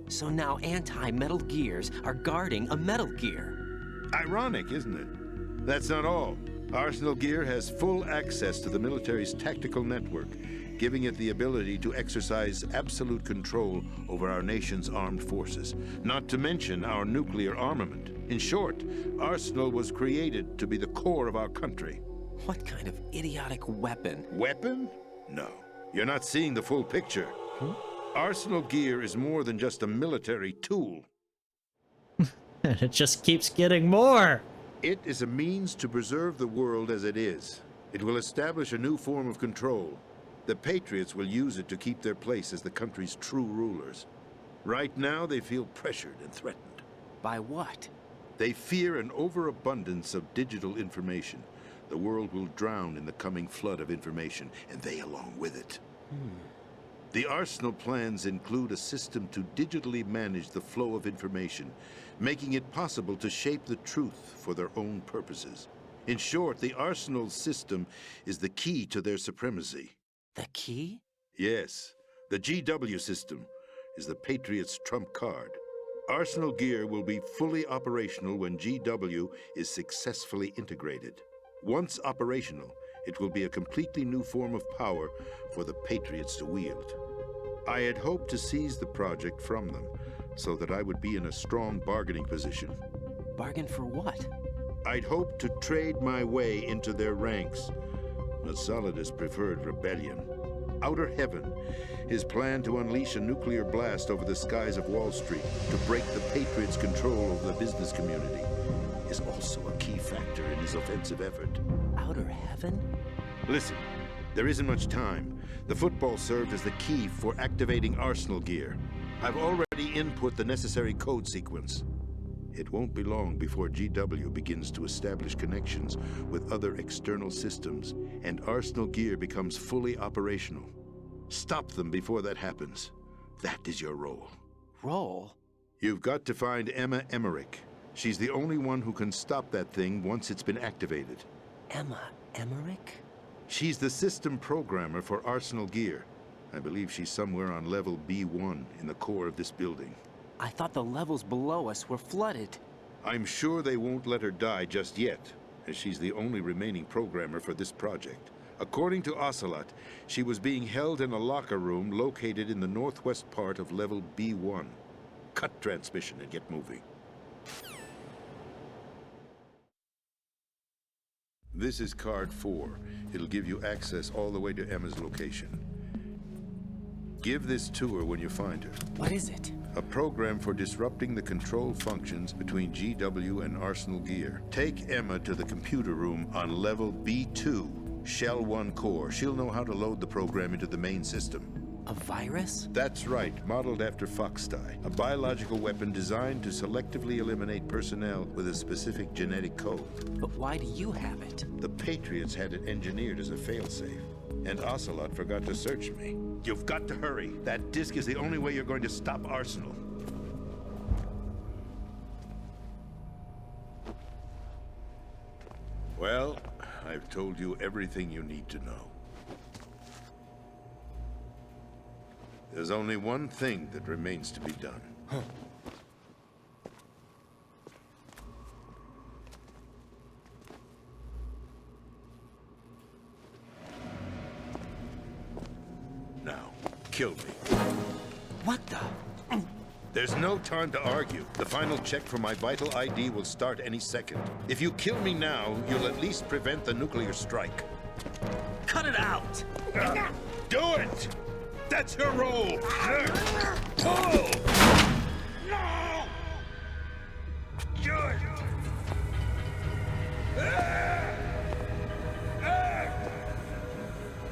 So now anti-Metal Gears are guarding a Metal Gear. Ironic, isn't it? That's not all. Arsenal Gear has full access to the military's tactical network, giving it the ability to exercise absolute control over our nation's armed forces, not to mention our nuclear armament. In short, Arsenal was created to be the core of our country. What kind of idiotic weapon? Weapon? No. You're not seeing the full picture. Arsenal Gear is more than just a military tool. And it just keeps getting more. It is a means to preserve the world as it is. It will establish a new form of control. The Patriots will use it to keep their place as the country's true rulers. Right now, they feel pressured and threatened. By what? They fear an overabundance of digital information. The world will drown in the coming flood of information, and they along with it. The Arsenal plans include a system to digitally manage the flow of information, making it possible to shape the truth for their own purposes. In short, the Arsenal system is the key to their supremacy. The key? Yes, the GW system is the Patriots' trump card. Arsenal Gear will be fully operational when GW is successfully integrated. Once operational, it will be a completely new form of power for the Patriots to wield. I had hoped to seize the project from them, so that I would be in a strong bargaining position. Bargain for what? I'd hoped to trade my way into their ranks. But Solidus preferred rebellion. Outer Heaven, his plan to unleash a nuclear blast over the skies of Wall Street to break the Patriots' control over the business community, is also a key factor in his offensive effort. Outer Heaven? Listen, there isn't much time. The football served as the key for activating Arsenal Gear. I've already input the necessary code sequence. It won't be long before GW begins to establish connections with other external systems, and Arsenal Gear becomes fully operational. Stop them before that happens. That is your role. Role? You've got to find Emma Emmerich. She's the only one who can stop that thing once it's been activated. Emma Emmerich? She's the system programmer for Arsenal Gear. I believe she's somewhere on level B1 in the core of this building. I thought the levels below us were flooded. I'm sure they won't let her die just yet, as she's the only remaining programmer for this project. According to Ocelot, she was being held in a locker room located in the northwest part of level B1. Cut transmission and get moving. This is card 4. It'll give you access all the way to Emma's location. Give this to her when you find her. What is it? A program for disrupting the control functions between GW and Arsenal Gear. Take Emma to the computer room on level B2, Shell 1 core. She'll know how to load the program into the main system. A virus? That's right, modeled after Foxdie, a biological weapon designed to selectively eliminate personnel with a specific genetic code. But why do you have it? The Patriots had it engineered as a failsafe, and Ocelot forgot to search me. You've got to hurry. That disk is the only way you're going to stop Arsenal. Well, I've told you everything you need to know. There's only one thing that remains to be done. Now, kill me. What the? There's no time to argue. The final check for my vital ID will start any second. If you kill me now, you'll at least prevent the nuclear strike. Cut it out! Do it! That's your role! Pull! No! Good!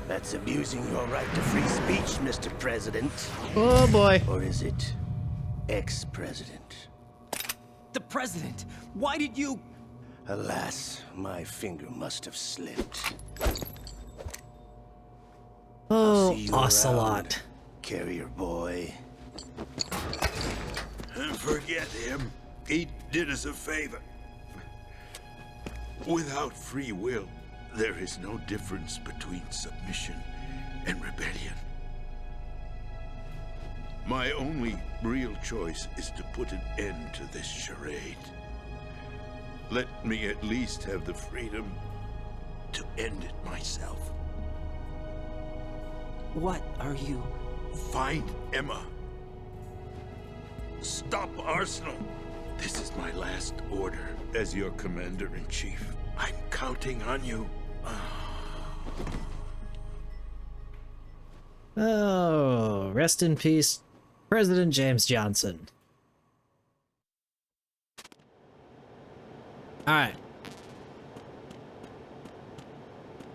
That's abusing your right to free speech, Mr. President. Oh boy. Or is it ex-president? The president! Why did you... Alas, my finger must have slipped. Oh, See you Ocelot. around, carrier boy. Forget him. He did us a favor. Without free will, there is no difference between submission and rebellion. My only real choice is to put an end to this charade. Let me at least have the freedom to end it myself. What are you... Find Emma. Stop Arsenal. This is my last order as your commander-in-chief. I'm counting on you. Oh, rest in peace, President James Johnson. All right.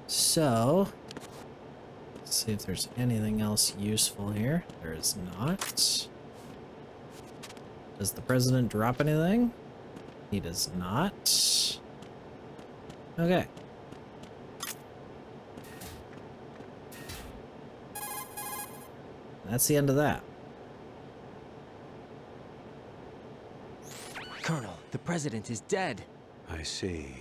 So, let's see if there's anything else useful here. There is not. Does the president drop anything? He does not. Okay. That's the end of that. Colonel, the president is dead. I see.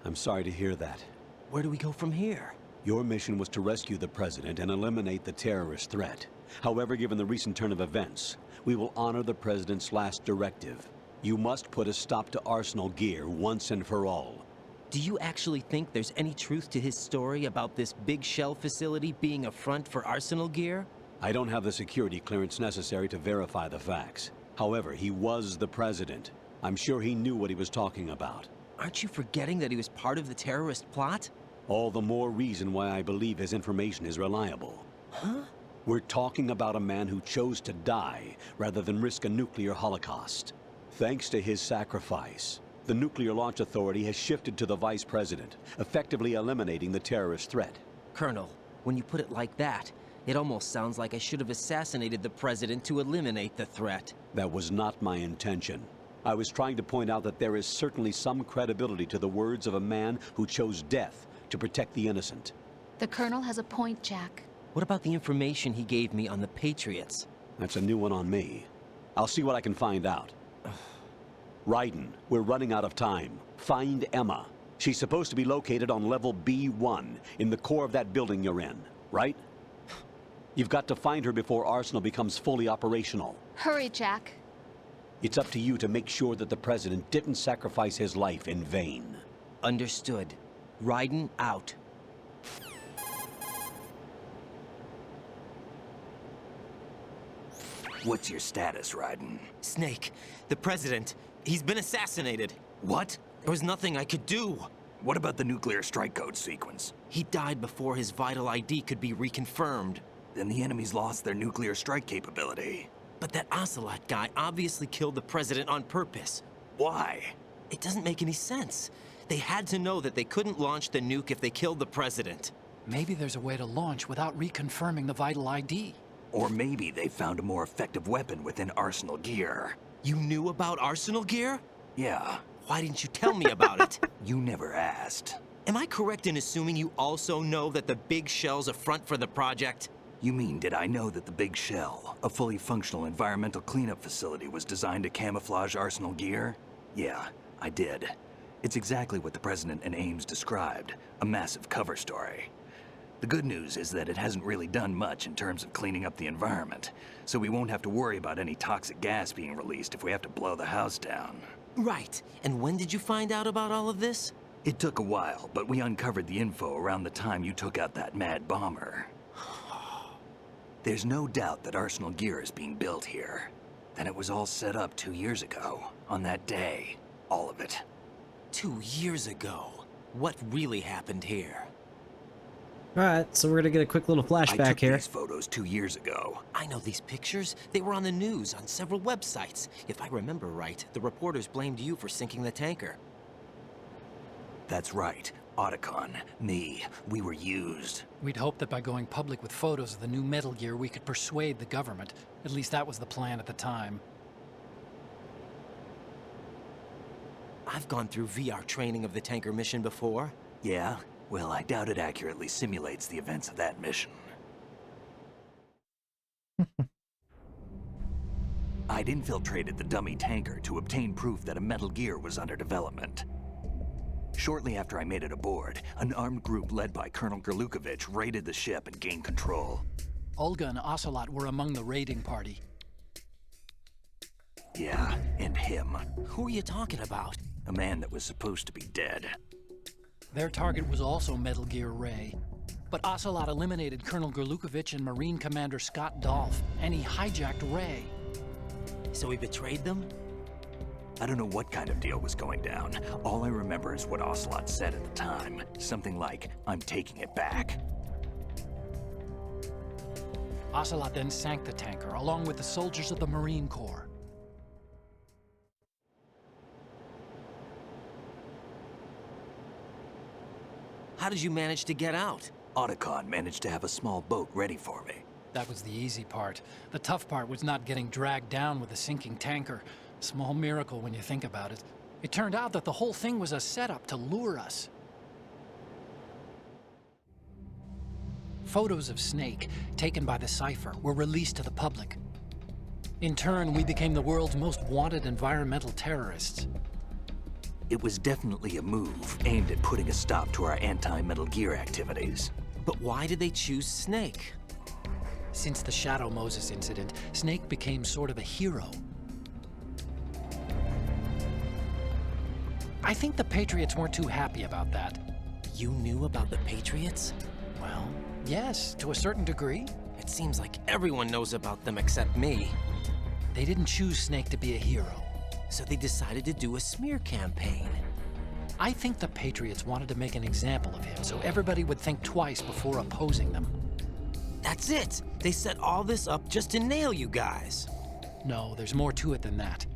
I'm sorry to hear that. Where do we go from here? Your mission was to rescue the president and eliminate the terrorist threat. However, given the recent turn of events, we will honor the president's last directive. You must put a stop to Arsenal Gear once and for all. Do you actually think there's any truth to his story about this big shell facility being a front for Arsenal Gear? I don't have the security clearance necessary to verify the facts. However, he was the president. I'm sure he knew what he was talking about. Aren't you forgetting that he was part of the terrorist plot? All the more reason why I believe his information is reliable. Huh? We're talking about a man who chose to die rather than risk a nuclear holocaust. Thanks to his sacrifice, the Nuclear Launch Authority has shifted to the vice president, effectively eliminating the terrorist threat. Colonel, when you put it like that, it almost sounds like I should have assassinated the president to eliminate the threat. That was not my intention. I was trying to point out that there is certainly some credibility to the words of a man who chose death to protect the innocent. The Colonel has a point, Jack. What about the information he gave me on the Patriots? That's a new one on me. I'll see what I can find out. Raiden, we're running out of time. Find Emma. She's supposed to be located on level B1, in the core of that building you're in, right? You've got to find her before Arsenal becomes fully operational. Hurry, Jack. It's up to you to make sure that the president didn't sacrifice his life in vain. Understood. Raiden out. What's your status, Raiden? Snake, the president, he's been assassinated. What? There was nothing I could do. What about the nuclear strike code sequence? He died before his vital ID could be reconfirmed. Then the enemy's lost their nuclear strike capability. But that Ocelot guy obviously killed the president on purpose. Why? It doesn't make any sense. They had to know that they couldn't launch the nuke if they killed the president. Maybe there's a way to launch without reconfirming the vital ID. Or maybe they found a more effective weapon within Arsenal Gear. You knew about Arsenal Gear? Yeah. Why didn't you tell me about it? You never asked. Am I correct in assuming you also know that the Big Shell's a front for the project? You mean, did I know that the Big Shell, a fully functional environmental cleanup facility, was designed to camouflage Arsenal Gear? Yeah, I did. It's exactly what the President and Ames described, a massive cover story. The good news is that it hasn't really done much in terms of cleaning up the environment, so we won't have to worry about any toxic gas being released if we have to blow the house down. Right. And when did you find out about all of this? It took a while, but we uncovered the info around the time you took out that mad bomber. There's no doubt that Arsenal gear is being built here. Then it was all set up 2 years ago, on that day. All of it. 2 years ago? What really happened here? Alright, so we're gonna get a quick little I flashback took here. these photos 2 years ago. I know these pictures. They were on the news, on several websites. If I remember right, the reporters blamed you for sinking the tanker. That's right. Otacon, me, we were used. We'd hoped that by going public with photos of the new Metal Gear, we could persuade the government. At least that was the plan at the time. I've gone through VR training of the tanker mission before. Yeah? Well, I doubt it accurately simulates the events of that mission. I'd infiltrated the dummy tanker to obtain proof that a Metal Gear was under development. Shortly after I made it aboard, an armed group led by Colonel Gerlukovich raided the ship and gained control. Olga and Ocelot were among the raiding party. Yeah, and him. Who are you talking about? A man that was supposed to be dead. Their target was also Metal Gear Ray. But Ocelot eliminated Colonel Gerlukovich and Marine Commander Scott Dolph, and he hijacked Ray. So he betrayed them? I don't know what kind of deal was going down. All I remember is what Ocelot said at the time. Something like, "I'm taking it back." Ocelot then sank the tanker, along with the soldiers of the Marine Corps. How did you manage to get out? Otacon managed to have a small boat ready for me. That was the easy part. The tough part was not getting dragged down with a sinking tanker. Small miracle when you think about it. It turned out that the whole thing was a setup to lure us. Photos of Snake, taken by the Cypher, were released to the public. In turn, we became the world's most wanted environmental terrorists. It was definitely a move aimed at putting a stop to our anti-Metal Gear activities. But why did they choose Snake? Since the Shadow Moses incident, Snake became sort of a hero. I think the Patriots weren't too happy about that. You knew about the Patriots? Well, yes, to a certain degree. It seems like everyone knows about them except me. They didn't choose Snake to be a hero. So they decided to do a smear campaign. I think the Patriots wanted to make an example of him so everybody would think twice before opposing them. That's it! They set all this up just to nail you guys. No, there's more to it than that.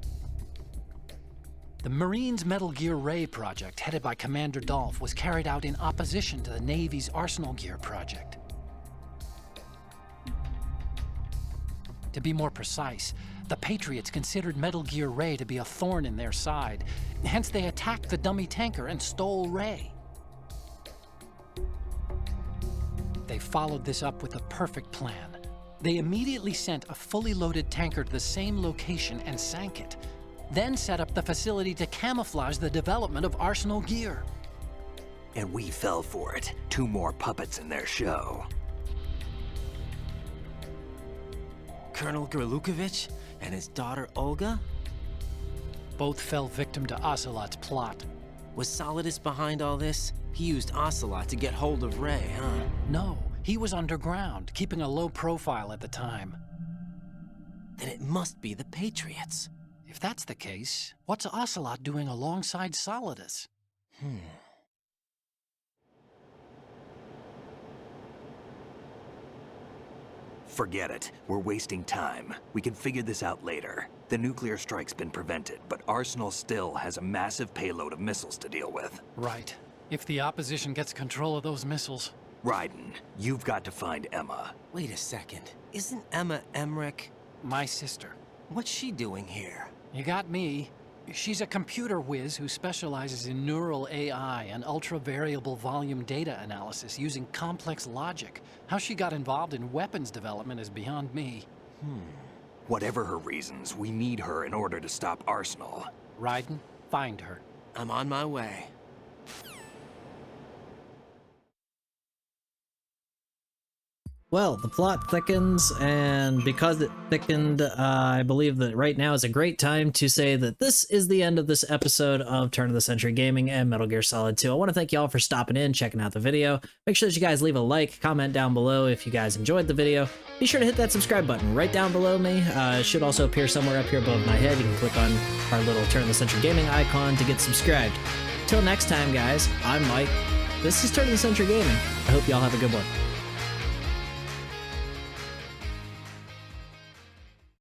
The Marines' Metal Gear Ray project, headed by Commander Dolph, was carried out in opposition to the Navy's Arsenal Gear project. To be more precise, the Patriots considered Metal Gear Ray to be a thorn in their side. Hence, they attacked the dummy tanker and stole Ray. They followed this up with a perfect plan. They immediately sent a fully loaded tanker to the same location and sank it. Then set up the facility to camouflage the development of Arsenal Gear. And we fell for it. 2 more puppets in their show. Colonel Gerlukovich and his daughter Olga? Both fell victim to Ocelot's plot. Was Solidus behind all this? He used Ocelot to get hold of Ray, huh? No, he was underground, keeping a low profile at the time. Then it must be the Patriots. If that's the case, what's Ocelot doing alongside Solidus? Forget it. We're wasting time. We can figure this out later. The nuclear strike's been prevented, but Arsenal still has a massive payload of missiles to deal with. Right. If the opposition gets control of those missiles... Raiden, you've got to find Emma. Wait a second. Isn't Emma Emmerich? My sister. What's she doing here? You got me. She's a computer whiz who specializes in neural AI and ultra-variable volume data analysis using complex logic. How she got involved in weapons development is beyond me. Whatever her reasons, we need her in order to stop Arsenal. Raiden, find her. I'm on my way. Well, the plot thickens, and because it thickened, I believe that right now is a great time to say that this is the end of this episode of Turn of the Century Gaming and Metal Gear Solid 2. I want to thank y'all for stopping in, checking out the video. Make sure that you guys leave a like, comment down below if you guys enjoyed the video. Be sure to hit that subscribe button right down below me. It should also appear somewhere up here above my head. You can click on our little Turn of the Century Gaming icon to get subscribed. Till next time, guys, I'm Mike. This is Turn of the Century Gaming. I hope y'all have a good one.